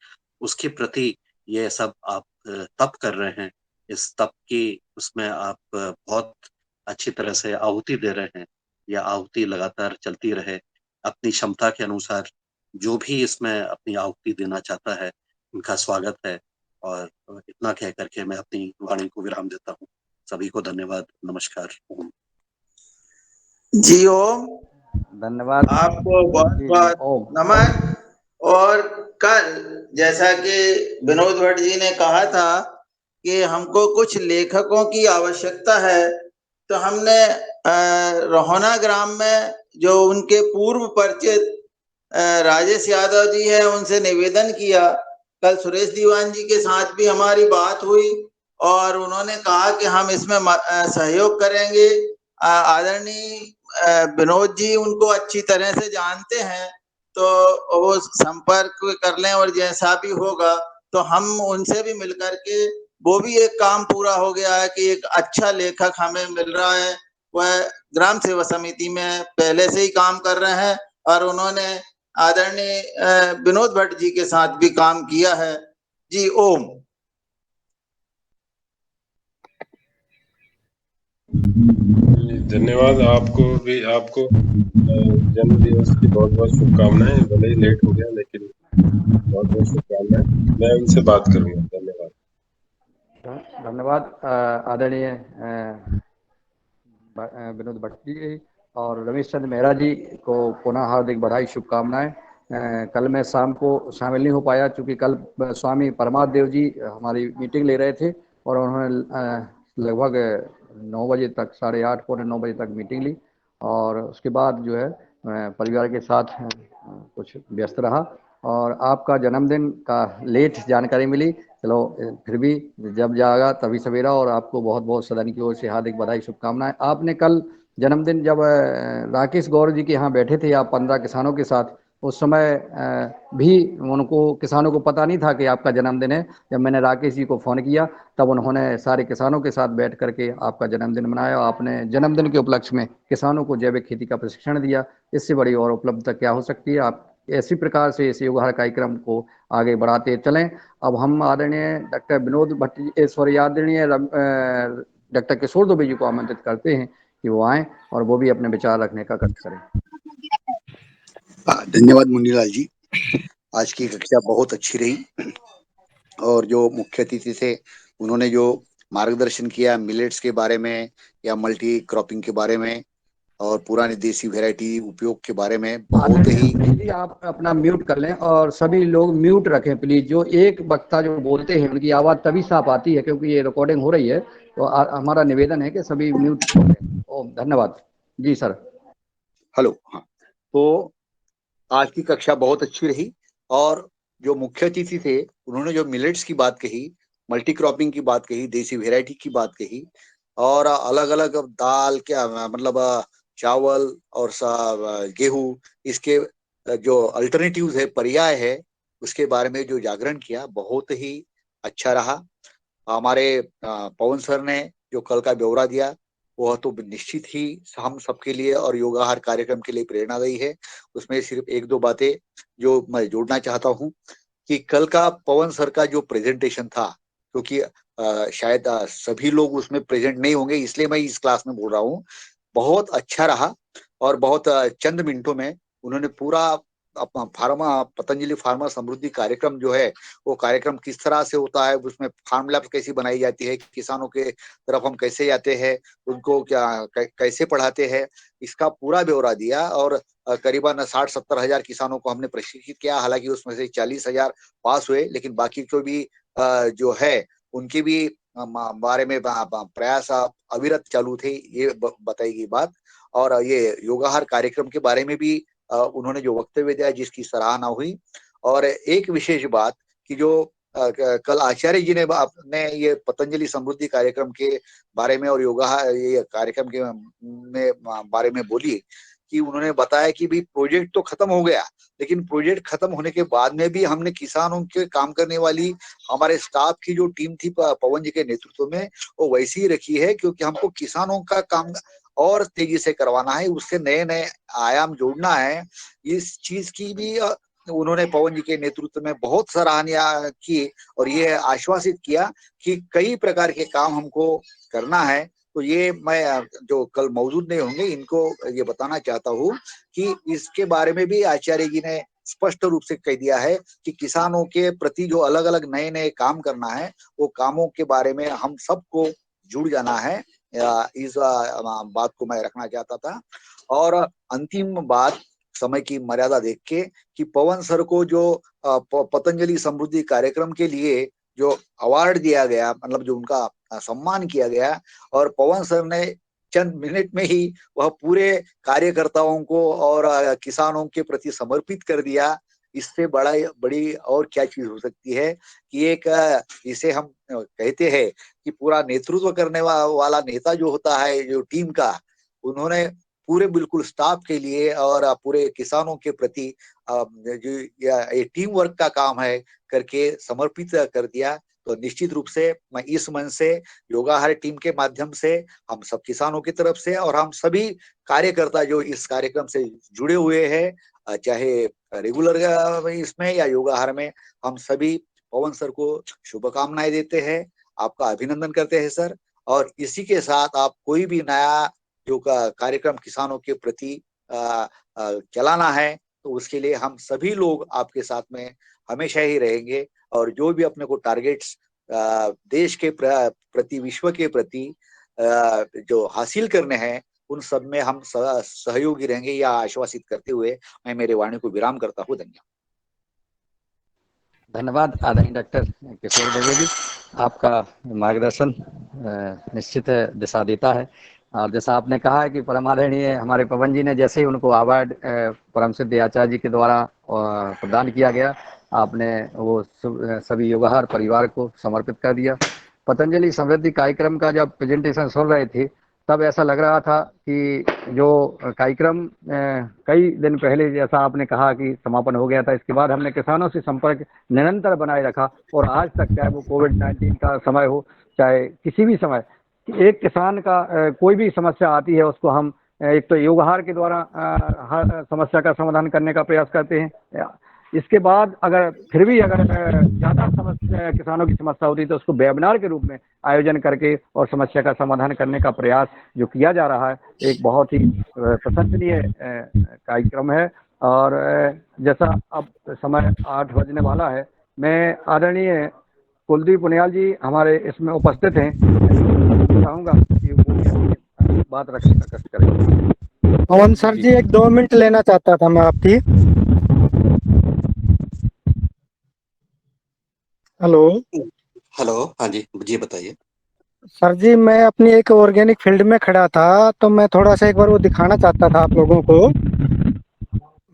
उसके प्रति ये सब आप तप कर रहे हैं। इस तप की उसमें आप बहुत अच्छी तरह से आहुति दे रहे हैं। यह आहुति लगातार चलती रहे। अपनी क्षमता के अनुसार जो भी इसमें अपनी आहुति देना चाहता है, उनका स्वागत है। और इतना कह कर के मैं अपनी वाणी को विराम देता हूँ। सभी को धन्यवाद, नमस्कार। ओम। जी ओम। धन्यवाद। आपको बहुत जी बहुत ओम। नमन। और कल जैसा कि विनोद भट्ट जी ने कहा था कि हमको कुछ लेखकों की आवश्यकता है, तो हमने रोहना ग्राम में जो उनके पूर्व परिचित राजेश यादव जी है, उनसे निवेदन किया। कल सुरेश दीवान जी के साथ भी हमारी बात हुई और उन्होंने कहा कि हम इसमें सहयोग करेंगे। आदरणीय विनोद जी उनको अच्छी तरह से जानते हैं, तो वो संपर्क कर लें और जैसा भी होगा तो हम उनसे भी मिलकर के, वो भी एक काम पूरा हो गया है कि एक अच्छा लेखक हमें मिल रहा है। वह ग्राम सेवा समिति में पहले से ही काम कर रहे हैं और उन्होंने आदरणीय विनोद भट्ट जी के साथ भी काम किया है। जी ओम। धन्यवाद। आपको भी, आपको जन्म दिवस की बहुत बहुत शुभकामनाएं। भले ही लेट हो गया, लेकिन बहुत बहुत शुभकामनाएं। मैं उनसे बात करूंगा। धन्यवाद। धन्यवाद आदरणीय विनोद भट्ट जी और रमेश चंद्र मेहरा जी को पुनः हार्दिक बधाई, शुभकामनाएं। कल मैं शाम को शामिल नहीं हो पाया, क्योंकि कल स्वामी परमात्म देव जी हमारी मीटिंग ले रहे थे और उन्होंने लगभग 9 बजे तक, 8:30 पौने 9 बजे तक मीटिंग ली और उसके बाद जो है परिवार के साथ कुछ व्यस्त रहा और आपका जन्मदिन का लेट जानकारी मिली। चलो फिर भी जब जागा तभी सवेरा, और आपको बहुत बहुत सदन की ओर से हार्दिक बधाई, शुभकामनाएं। आपने कल जन्मदिन जब राकेश गौर जी के यहाँ बैठे थे आप 15 किसानों के साथ, उस समय भी उनको किसानों को पता नहीं था कि आपका जन्मदिन है। जब मैंने राकेश जी को फ़ोन किया तब उन्होंने सारे किसानों के साथ बैठ करके आपका जन्मदिन मनाया और आपने जन्मदिन के उपलक्ष्य में किसानों को जैविक खेती का प्रशिक्षण दिया। इससे बड़ी और उपलब्धता क्या हो सकती है। आप ऐसी प्रकार से इस योगाहार कार्यक्रम को आगे बढ़ाते चलें। अब हम आदरणीय डॉक्टर विनोद भट्ट, सॉरी आदरणीय डॉक्टर किशोर दुबे जी को आमंत्रित करते हैं कि वो आएं और वो भी अपने विचार रखने का कष्ट करें। धन्यवाद मुन्नीलाल जी। आज की कक्षा बहुत अच्छी रही और जो मुख्य अतिथि थे उन्होंने जो मार्गदर्शन किया मिलेट्स के बारे में या मल्टी क्रॉपिंग के बारे में और पुरानी देसी वैरायटी उपयोग के बारे में बहुत ही। आप अपना म्यूट कर लें और सभी लोग म्यूट रखें प्लीज। जो एक वक्ता जो बोलते हैं उनकी आवाज तभी साफ आती है, क्योंकि ये रिकॉर्डिंग हो रही है, तो हमारा निवेदन है कि सभी म्यूट करें। ओम। धन्यवाद जी सर। हेलो। हाँ, तो आज की कक्षा बहुत अच्छी रही और जो मुख्य अतिथि थे उन्होंने जो मिलेट्स की बात कही, मल्टी क्रॉपिंग की बात कही, देसी वैरायटी की बात कही और अलग अलग दाल, क्या मतलब चावल और गेहूं, इसके जो अल्टरनेटिव्स है, पर्याय है, उसके बारे में जो जागरण किया बहुत ही अच्छा रहा। हमारे पवन सर ने जो कल का ब्यौरा दिया वह तो निश्चित ही हम सबके लिए और योगाहार कार्यक्रम के लिए प्रेरणादायी है। उसमें सिर्फ एक दो बातें जो मैं जोड़ना चाहता हूँ कि कल का पवन सर का जो प्रेजेंटेशन था, क्योंकि शायद सभी लोग उसमें प्रेजेंट नहीं होंगे, इसलिए मैं इस क्लास में बोल रहा हूँ। बहुत अच्छा रहा और बहुत चंद मिनटों में उन्होंने पूरा फार्मा पतंजलि फार्मा समृद्धि कार्यक्रम जो है वो कार्यक्रम किस तरह से होता है, उसमें फार्म लैब कैसी बनाई जाती है, किसानों के तरफ हम कैसे जाते हैं, उनको कैसे पढ़ाते हैं, इसका पूरा ब्यौरा दिया। और करीबन 60-70 हजार किसानों को हमने प्रशिक्षित किया। हालांकि उसमें से 40,000 पास हुए, लेकिन बाकी को भी जो है उनके भी बारे में प्रयास अविरत चालू थे, ये बताई गई बात। और ये योगाहार कार्यक्रम के बारे में भी उन्होंने जो वक्तव्य दिया जिसकी सराहना हुई। और एक विशेष बात कि जो कल आचार्य जी ने ये पतंजलि समृद्धि कार्यक्रम के बारे में और योगाहार ये कार्यक्रम के बारे में बोली कि उन्होंने बताया कि भी प्रोजेक्ट तो खत्म हो गया, लेकिन प्रोजेक्ट खत्म होने के बाद में भी हमने किसानों के काम करने वाली हमारे स्टाफ की जो टीम थी पवन जी के नेतृत्व में वो वैसी ही रखी है, क्योंकि हमको किसानों का काम और तेजी से करवाना है, उससे नए नए आयाम जोड़ना है। इस चीज की भी उन्होंने पवन जी के नेतृत्व में बहुत सराहनीय की और ये आश्वासित किया कि कई प्रकार के काम हमको करना है। तो ये मैं जो कल मौजूद नहीं होंगे इनको ये बताना चाहता हूँ कि इसके बारे में भी आचार्य जी ने स्पष्ट रूप से कह दिया है कि किसानों के प्रति जो अलग अलग नए नए काम करना है वो कामों के बारे में हम सबको जुड़ जाना है। इस बात को मैं रखना चाहता था। और अंतिम बात समय की मर्यादा देख के कि पवन सर को जो पतंजलि समृद्धि कार्यक्रम के लिए जो अवार्ड दिया गया, मतलब जो उनका सम्मान किया गया, और पवन सर ने चंद मिनट में ही वह पूरे कार्यकर्ताओं को और किसानों के प्रति समर्पित कर दिया। इससे बड़ी और क्या चीज हो सकती है कि एक इसे हम कहते हैं कि पूरा नेतृत्व करने वाला नेता जो होता है जो टीम का, उन्होंने पूरे बिल्कुल स्टाफ के लिए और पूरे किसानों के प्रति जो ये टीम वर्क का काम है करके समर्पित कर दिया। तो निश्चित रूप से मैं इस मन से योगाहार टीम के माध्यम से हम सब किसानों की तरफ से और हम सभी कार्यकर्ता जो इस कार्यक्रम से जुड़े हुए हैं, चाहे रेगुलर इसमें या योगाहार में, हम सभी पवन सर को शुभकामनाएं देते हैं, आपका अभिनंदन करते हैं सर। और इसी के साथ आप कोई भी नया जो कार्यक्रम किसानों के प्रति चलाना है तो उसके लिए हम सभी लोग आपके साथ में हमेशा ही रहेंगे। और जो भी अपने को टारगेट्स देश के प्रति, विश्व के प्रति जो हासिल करने हैं उन सब में हम सहयोगी रहेंगे, या आश्वासित करते हुए मैं मेरे वाणी को विराम करता हूँ। धन्यवाद। धन्यवाद आदरणीय डॉक्टर किशोर दुबे जी, आपका मार्गदर्शन निश्चित दिशा देता है। और जैसा आपने कहा है कि परमादरणीय हमारे पवन जी ने जैसे ही उनको अवार्ड परम सिद्ध आचार्य जी के द्वारा प्रदान किया गया, आपने वो सभी योगाहार परिवार को समर्पित कर दिया। पतंजलि समृद्धि कार्यक्रम का जब प्रेजेंटेशन सुन रहे थे तब ऐसा लग रहा था कि जो कार्यक्रम कई दिन पहले जैसा आपने कहा कि समापन हो गया था, इसके बाद हमने किसानों से संपर्क निरंतर बनाए रखा और आज तक चाहे वो कोविड-19 का समय हो चाहे किसी भी समय, एक किसान का कोई भी समस्या आती है उसको हम एक तो योगाहार के द्वारा हर समस्या का समाधान करने का प्रयास करते हैं। इसके बाद अगर फिर भी अगर ज़्यादा समस्या किसानों की समस्या होती है तो उसको वेबिनार के रूप में आयोजन करके और समस्या का समाधान करने का प्रयास जो किया जा रहा है एक बहुत ही प्रशंसनीय कार्यक्रम है। और जैसा अब समय 8 बजने वाला है, मैं आदरणीय कुलदीप पुनियाल जी हमारे इसमें उपस्थित हैं, चाहूँगा कि वो बात रखने का कष्ट करें। पवन सर जी 1-2 मिनट लेना चाहता था मैं आपकी। हेलो हेलो, हाँ जी, जी बताइए। सर जी, मैं अपनी एक ऑर्गेनिक फील्ड में खड़ा था तो मैं थोड़ा सा एक बार वो दिखाना चाहता था आप लोगों को।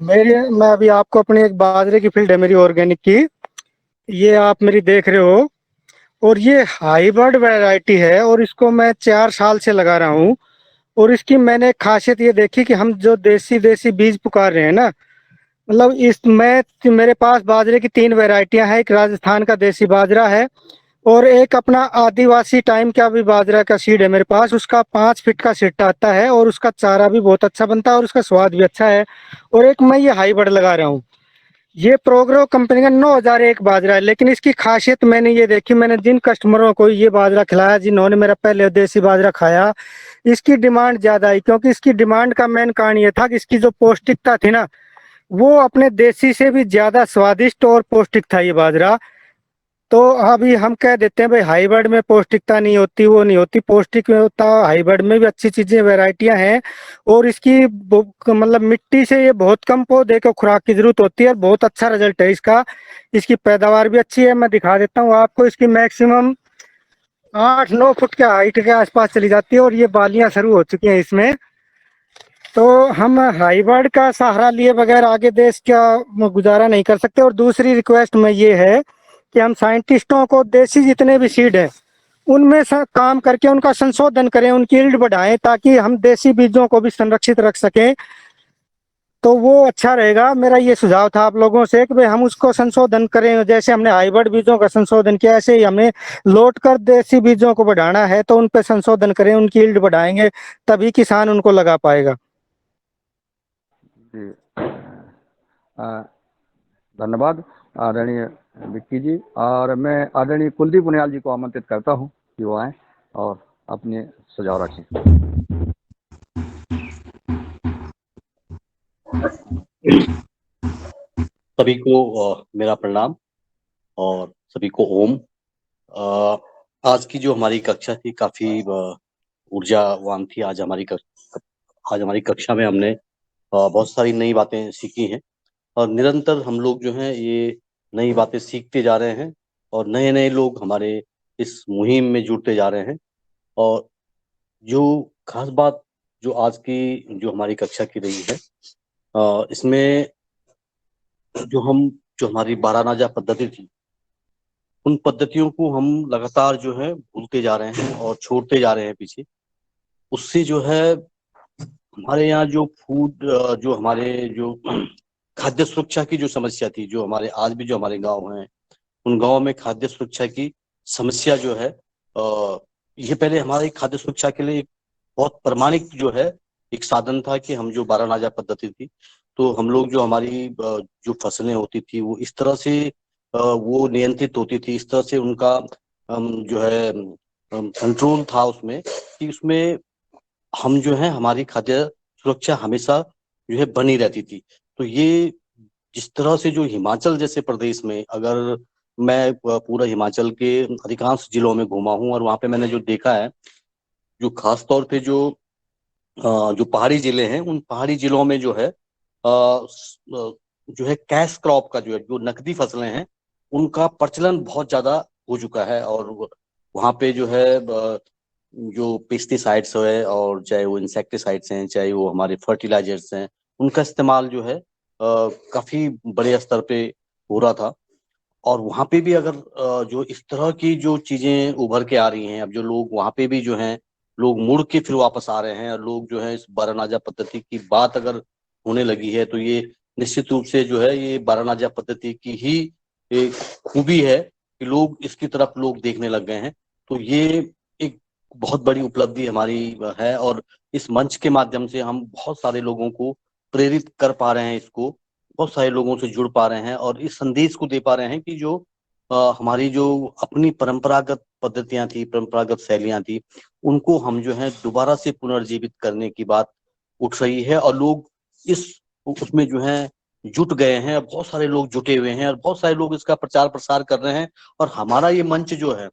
मैं अभी आपको अपनी एक बाजरे की फील्ड है मेरी ऑर्गेनिक की, ये आप मेरी देख रहे हो, और ये हाइब्रिड वैरायटी है और इसको मैं 4 साल से लगा रहा हूँ। और इसकी मैंने खासियत ये देखी कि हम जो देसी बीज पुकार रहे हैं ना, मतलब मेरे पास बाजरे की 3 वैरायटियां हैं। एक राजस्थान का देसी बाजरा है और एक अपना आदिवासी टाइम का भी बाजरा का सीड है मेरे पास। उसका 5 फीट का सीड आता है और उसका चारा भी बहुत अच्छा बनता है और उसका स्वाद भी अच्छा है। और एक मैं ये हाइब्रिड लगा रहा हूँ। ये प्रोग्रो कंपनी का 9001 बाजरा है, लेकिन इसकी खासियत मैंने ये देखी, मैंने जिन कस्टमरों को ये बाजरा खिलाया जिन्होंने मेरा पहले देसी बाजरा खाया, इसकी डिमांड ज्यादा आई, क्योंकि इसकी डिमांड का मेन कारण ये था कि इसकी जो पौष्टिकता थी ना, वो अपने देसी से भी ज्यादा स्वादिष्ट और पौष्टिक था ये बाजरा। तो अभी हम कह देते हैं भाई हाइब्रिड में पौष्टिकता नहीं होती, वो नहीं होती, पौष्टिक में होता, हाइब्रिड में भी अच्छी चीजें वैरायटियां हैं। और इसकी मतलब मिट्टी से ये बहुत कम पौधे को खुराक की जरूरत होती है और बहुत अच्छा रिजल्ट है इसका। इसकी पैदावार भी अच्छी है, मैं दिखा देता हूँ आपको। इसकी मैक्सिमम 8-9 फुट के हाइट के आसपास चली जाती है और ये बालियां शुरू हो चुकी हैं इसमें। तो हम हाइब्रिड का सहारा लिए बगैर आगे देश का गुजारा नहीं कर सकते। और दूसरी रिक्वेस्ट में ये है कि हम साइंटिस्टों को देसी जितने भी सीड हैं उनमें काम करके उनका संशोधन करें, उनकी यील्ड बढ़ाएं, ताकि हम देसी बीजों को भी संरक्षित रख सकें। तो वो अच्छा रहेगा। मेरा ये सुझाव था आप लोगों से कि भाई हम उसको संशोधन करें, जैसे हमने हाइब्रिड बीजों का संशोधन किया ऐसे ही हमें लौट कर देसी बीजों को बढ़ाना है। तो उन पे संशोधन करें, उनकी यील्ड बढ़ाएंगे तभी किसान उनको लगा पाएगा। जी धन्यवाद आदरणीय विक्की जी। और मैं आदरणीय कुलदीप उनियाल जी को आमंत्रित करता हूं कि वो आए और अपने सुझाव रखें। सभी को मेरा प्रणाम और सभी को ओम। आज की जो हमारी कक्षा थी काफी ऊर्जावान थी। आज हमारी कक्षा में हमने बहुत सारी नई बातें सीखी हैं और निरंतर हम लोग जो हैं ये नई बातें सीखते जा रहे हैं और नए नए लोग हमारे इस मुहिम में जुड़ते जा रहे हैं। और जो खास बात जो आज की जो हमारी कक्षा की रही है, इसमें जो हमारी 12 पद्धति थी, उन पद्धतियों को हम लगातार जो है भूलते जा रहे हैं और छोड़ते जा रहे हैं पीछे। उससे जो है हमारे यहाँ जो जो हमारे जो खाद्य सुरक्षा की जो समस्या थी, जो हमारे आज भी जो हमारे गांव हैं, उन गांव में खाद्य सुरक्षा की समस्या जो है, ये पहले हमारी खाद्य सुरक्षा के लिए एक बहुत प्रमाणिक जो है एक साधन था कि हम जो 12 पद्धति थी, तो हम लोग जो हमारी जो फसलें होती थी वो इस तरह से वो नियंत्रित होती थी, इस तरह से उनका जो है कंट्रोल था उसमें कि उसमें हम जो है हमारी खाद्य सुरक्षा हमेशा जो है बनी रहती थी। तो ये जिस तरह से जो हिमाचल जैसे प्रदेश में, अगर मैं पूरा हिमाचल के अधिकांश जिलों में घूमा हूँ और वहां पे मैंने जो देखा है, जो खास तौर पे जो पहाड़ी जिले हैं, उन पहाड़ी जिलों में जो है जो है कैश क्रॉप का जो है जो नकदी फसलें हैं उनका प्रचलन बहुत ज्यादा हो चुका है। और वहाँ पे जो है जो पेस्टिसाइड्स है और चाहे वो इंसेक्टिसाइड्स हैं, चाहे वो हमारे फर्टिलाइजर्स हैं, उनका इस्तेमाल जो है काफी बड़े स्तर पे हो रहा था। और वहाँ पे भी अगर जो इस तरह की जो चीजें उभर के आ रही हैं, अब जो लोग वहाँ पे भी जो हैं लोग मुड़ के फिर वापस आ रहे हैं और लोग जो है इस 12 पद्धति की बात अगर होने लगी है, तो ये निश्चित रूप से जो है ये 12 पद्धति की ही एक खूबी है कि लोग इसकी तरफ लोग देखने लग गए हैं। तो ये एक बहुत बड़ी उपलब्धि हमारी है और इस मंच के माध्यम से हम बहुत सारे लोगों को प्रेरित कर पा रहे हैं, इसको बहुत सारे लोगों से जुड़ पा रहे हैं और इस संदेश को दे पा रहे हैं कि जो हमारी जो अपनी परंपरागत पद्धतियां थी, परंपरागत शैलियां थी, उनको हम जो है दोबारा से पुनर्जीवित करने की बात उठ रही है और लोग इस उसमें जो है जुट गए हैं। बहुत सारे लोग जुटे हुए हैं और बहुत सारे लोग इसका प्रचार प्रसार कर रहे हैं और हमारा ये मंच जो है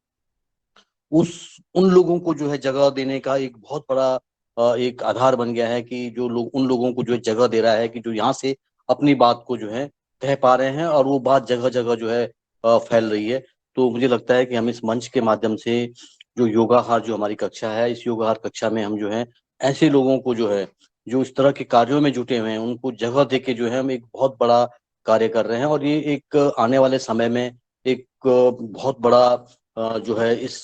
उन लोगों को जो है जगह देने का एक बहुत बड़ा एक आधार बन गया है कि जो लोग उन लोगों को जो है जगह दे रहा है कि जो यहाँ से अपनी बात को जो है कह पा रहे हैं और वो बात जगह जगह जो है फैल रही है। तो मुझे लगता है कि हम इस मंच के माध्यम से जो योगाहार जो हमारी कक्षा है, इस योगाहार कक्षा में हम जो है ऐसे लोगों को जो है जो इस तरह के कार्यों में जुटे हुए हैं उनको जगह दे के जो है हम एक बहुत बड़ा कार्य कर रहे हैं। और ये एक आने वाले समय में एक बहुत बड़ा जो है इस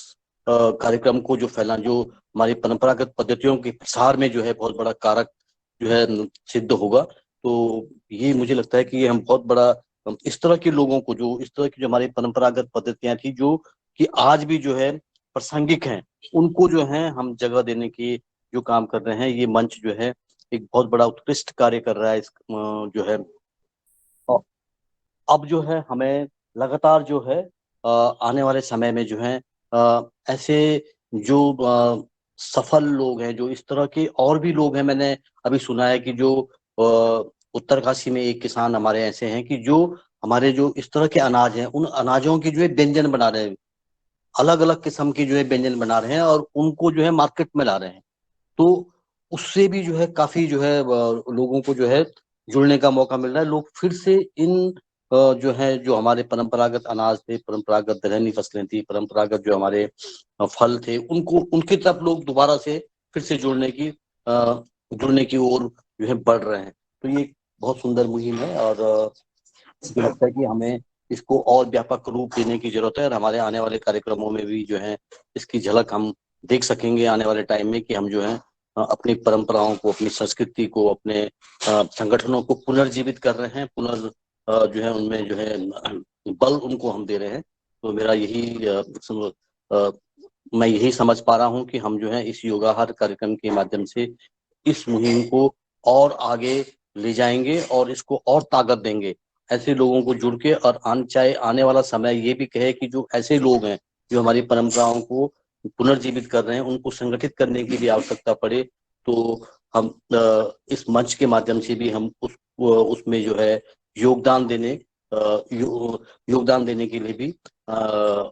कार्यक्रम को जो फैला, जो हमारी परंपरागत पद्धतियों के प्रसार में जो है बहुत बड़ा कारक जो है सिद्ध होगा। तो ये मुझे लगता है कि ये हम बहुत बड़ा इस तरह के लोगों को, जो इस तरह की जो हमारी परंपरागत पद्धतियां थी जो कि आज भी जो है प्रासंगिक हैं, उनको जो है हम जगह देने की जो काम कर रहे हैं, ये मंच जो है एक बहुत बड़ा उत्कृष्ट कार्य कर रहा है। इस जो है अब जो है हमें लगातार जो है आने वाले समय में जो है ऐसे जो सफल लोग हैं, जो इस तरह के और भी लोग हैं। मैंने अभी सुना है कि जो उत्तरकाशी में एक किसान हमारे ऐसे हैं कि जो हमारे जो इस तरह के अनाज हैं, उन अनाजों की जो है व्यंजन बना रहे हैं, अलग अलग किस्म के जो है व्यंजन बना रहे हैं और उनको जो है मार्केट में ला रहे हैं। तो उससे भी जो है काफी जो है लोगों को जो है जुड़ने का मौका मिल रहा है। लोग फिर से इन जो है, जो हमारे परंपरागत अनाज थे, परंपरागत दलहनी फसलें थी, परंपरागत जो हमारे फल थे, उनको उनकी तरफ लोग दोबारा से फिर से जुड़ने की ओर जो है बढ़ रहे हैं। तो ये एक बहुत सुंदर मुहिम है और मुझे लगता है कि हमें इसको और व्यापक रूप देने की जरूरत है और हमारे आने वाले कार्यक्रमों में भी जो है इसकी झलक हम देख सकेंगे आने वाले टाइम में, कि हम जो है अपनी परंपराओं को, अपनी संस्कृति को, अपने संगठनों को पुनर्जीवित कर रहे हैं, जो है उनमें जो है बल उनको हम दे रहे हैं। तो मेरा मैं यही समझ पा रहा हूँ कि हम जो है इस योगाहार कार्यक्रम के माध्यम से इस मुहिम को और आगे ले जाएंगे और इसको और ताकत देंगे, ऐसे लोगों को जुड़ के। और चाहे आने वाला समय ये भी कहे कि जो ऐसे लोग हैं जो हमारी परंपराओं को पुनर्जीवित कर रहे हैं, उनको संगठित करने की भी आवश्यकता पड़े, तो हम इस मंच के माध्यम से भी हम उसमें जो है योगदान देने के लिए भी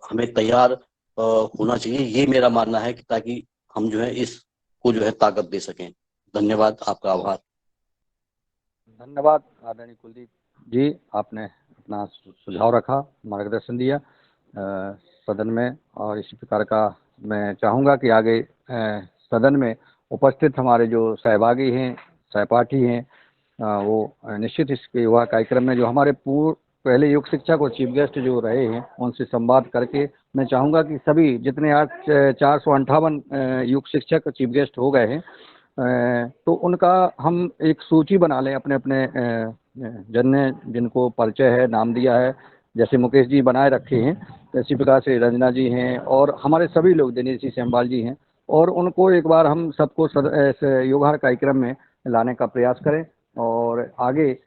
हमें तैयार होना चाहिए। ये मेरा मानना है कि ताकि हम जो है इसको जो है ताकत दे सकें। धन्यवाद, आपका आभार। धन्यवाद आदरणीय कुलदीप जी, आपने अपना सुझाव रखा, मार्गदर्शन दिया सदन में। और इसी प्रकार का मैं चाहूँगा कि आगे सदन में उपस्थित हमारे जो सहभागी हैं, सहपाठी हैं, वो निश्चित इस युवा कार्यक्रम में जो हमारे पहले योग शिक्षक और चीफ गेस्ट जो रहे हैं उनसे संवाद करके मैं चाहूँगा कि सभी जितने आज 458 योग शिक्षक चीफ गेस्ट हो गए हैं, तो उनका हम एक सूची बना लें अपने अपने जिनको परिचय है, नाम दिया है, जैसे मुकेश जी बनाए रखे हैं, इसी प्रकार से रंजना जी हैं और हमारे सभी लोग, दिनेश जी, श्यामबाल जी हैं, और उनको एक बार हम सबको योगाहार कार्यक्रम में लाने का प्रयास करें और आगे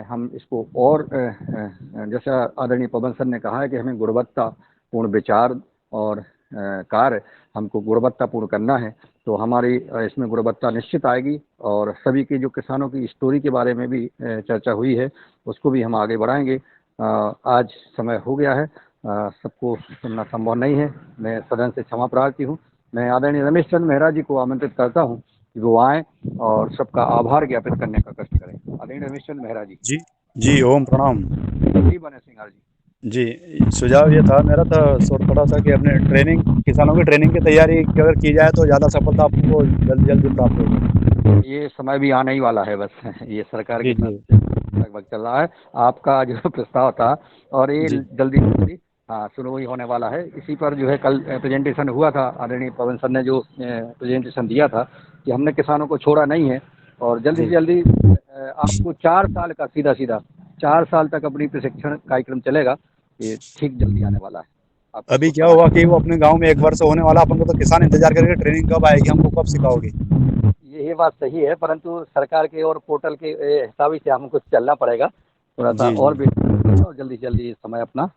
हम इसको और जैसा आदरणीय पवन सर ने कहा है कि हमें गुणवत्तापूर्ण विचार और कार्य हमको गुणवत्तापूर्ण करना है, तो हमारी इसमें गुणवत्ता निश्चित आएगी। और सभी के जो किसानों की स्टोरी के बारे में भी चर्चा हुई है, उसको भी हम आगे बढ़ाएंगे। आज समय हो गया है, सबको सुनना संभव नहीं है, मैं सदन से क्षमा प्रार्थी हूँ। मैं आदरणीय रमेश चंद्र मेहरा जी को आमंत्रित करता हूँ कि वो आएँ और सबका आभार ज्ञापित करने का कष्ट करें। आदरणीय रमेश चंद्र मेहरा जी। जी ओम प्रणाम जी। बने सिंगार जी। जी, सुझाव ये था मेरा तो थोड़ा सा कि अपने किसानों की ट्रेनिंग की तैयारी अगर की जाए तो ज़्यादा सफलता आपको जल्दी प्राप्त होगी। ये समय भी आने ही वाला है, बस ये सरकार के लगभग चल रहा है। आपका जो प्रस्ताव था और ये जल्दी शुरू ही होने वाला है। इसी पर जो है कल प्रेजेंटेशन हुआ था, आदरणीय पवन सर ने जो प्रेजेंटेशन दिया था कि हमने किसानों को छोड़ा नहीं है और जल्दी से जल्दी आपको 4 साल का सीधा 4 साल तक अपनी प्रशिक्षण कार्यक्रम चलेगा, ये ठीक जल्दी आने वाला है। अभी क्या हुआ कि वो अपने गांव में 1 वर्ष होने वाला, अपन को तो किसान इंतजार करेंगे ट्रेनिंग कब आएगी, हमको कब सिखाओगे। ये बात सही है, परंतु सरकार के और पोर्टल के हिसाब से हमको चलना पड़ेगा थोड़ा सा और भी, और जल्दी समय अपना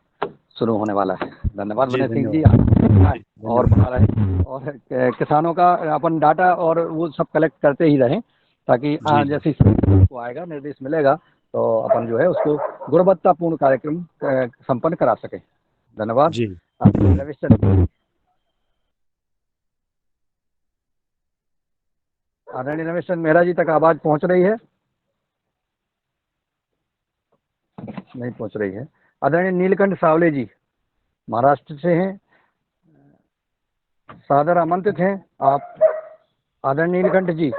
शुरू होने वाला है। धन्यवाद बने सिंह जी। और बना रहे और किसानों का अपन डाटा और वो सब कलेक्ट करते ही रहें, ताकि जैसे को आएगा निर्देश मिलेगा तो अपन जो है उसको गुणवत्तापूर्ण कार्यक्रम संपन्न करा सके। धन्यवाद जी। आदरणीय रमेश चंद्र मेहरा जी तक आवाज पहुंच रही है? नहीं पहुंच रही है। आदरणीय नीलकंठ सावले जी महाराष्ट्र से हैं, सादर आमंत्रित हैं आप। आदरणीय नीलकंठ जी,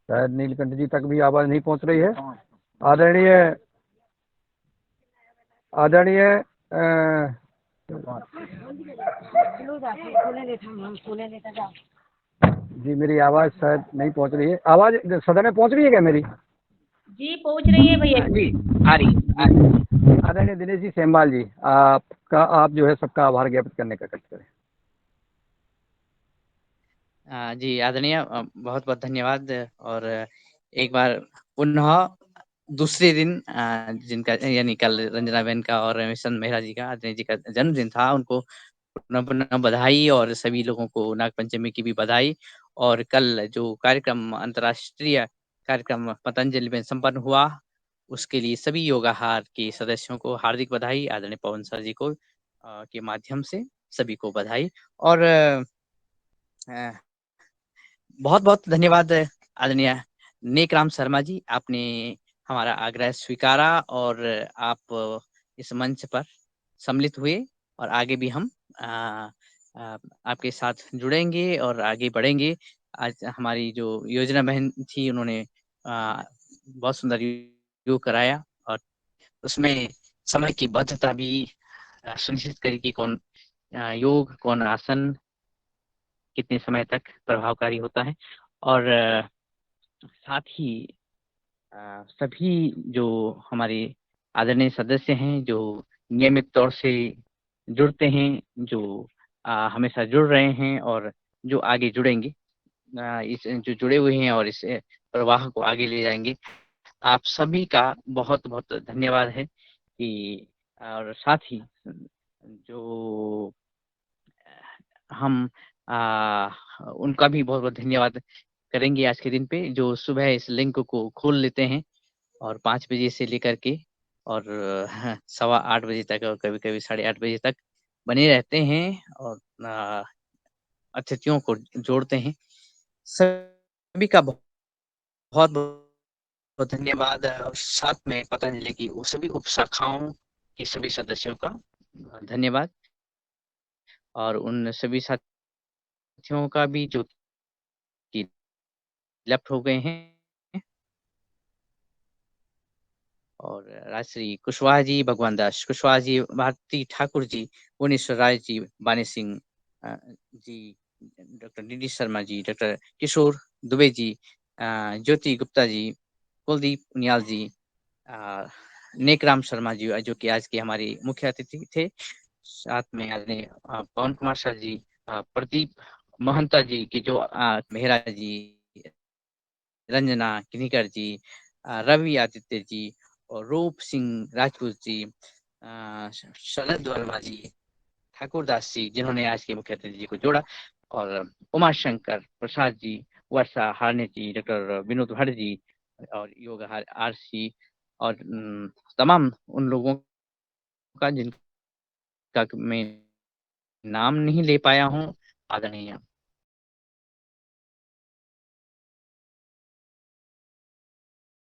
शायद नीलकंठ जी तक भी आवाज नहीं पहुंच रही है। आदरणीय जी, मेरी आवाज शायद नहीं पहुंच रही है। आवाज सदन में पहुंच रही है क्या मेरी? जी पहुंच रही है भैया जी, आ रही है। आदरणीय दिनेश जी, श्यामबाल जी, आप जो है सबका आभार ज्ञापित करने का कष्ट करें। जी आदरणीय, बहुत बहुत धन्यवाद। और एक बार पुनः दूसरे दिन जिनका यानी कल रंजना बहन का और मिशन मेहरा जी का आदरणीय जी का जन्मदिन था, उनको पुनः पुनः बधाई और सभी लोगों को नागपंचमी की भी बधाई। और कल जो कार्यक्रम अंतर्राष्ट्रीय कार्यक्रम पतंजलि में संपन्न हुआ, उसके लिए सभी योगाहार के सदस्यों को हार्दिक बधाई। आदरणीय पवन सर जी को के माध्यम से सभी को बधाई। और बहुत बहुत धन्यवाद आदरणीय नेकराम शर्मा जी, आपने हमारा आग्रह स्वीकारा और आप इस मंच पर सम्मिलित हुए और आगे भी हम आपके साथ जुड़ेंगे और आगे बढ़ेंगे। आज हमारी जो योजना बहन थी, उन्होंने बहुत सुंदर योग कराया और उसमें समय की बद्धता भी सुनिश्चित करी कि कौन योग, कौन आसन कितने समय तक प्रभावकारी होता है। और साथ ही सभी जो हमारे आदरणीय सदस्य हैं, जो नियमित तौर से जुड़ते हैं, जो हमेशा जुड़ रहे हैं और जो आगे जुड़ेंगे, इस जो जुड़े हुए हैं और इस प्रवाह को आगे ले जाएंगे, आप सभी का बहुत बहुत धन्यवाद है। कि और साथ ही जो हम उनका भी बहुत बहुत धन्यवाद करेंगे आज के दिन पे, जो सुबह इस लिंक को खोल लेते हैं और 5 बजे से लेकर के और 8:15 बजे तक और कभी-कभी 8:30 बजे तक बने रहते हैं और अतिथियों को जोड़ते हैं। सभी का बहुत बहुत धन्यवाद। और साथ में पतंजलि की वो सभी उपशाखाओं के सभी सदस्यों का धन्यवाद और उन सभी साथियों का भी जो कि लेफ्ट हो गए हैं। और राजश्री कुशवाहा जी, भगवान दास कुशवाहा जी, भारती ठाकुर जी, भुवनेश्वर राय जी, बानी Singh ji, doctor D Sharma ji, doctor किशोर दुबे जी, ज्योति गुप्ता जी, कुलदीप उनियाल जी, नेकराम शर्मा जी, जो कि आज के हमारे मुख्य अतिथि थे। साथ में आदरणीय पवन कुमार सर जी, प्रदीप महंता जी की जो मेहरा जी, रंजना किनीकर जी, रवि आदित्य जी और रूप सिंह राजपूत जी, शरद वर्मा जी, ठाकुर दास जी, जिन्होंने आज के मुख्य अतिथि जी को जोड़ा, और उमाशंकर प्रसाद जी, वर्षा हारने जी, डॉक्टर विनोद भट्ट जी और योग आरसी और तमाम उन लोगों का जिनका मैं नाम नहीं ले पाया हूँ। आदरणीय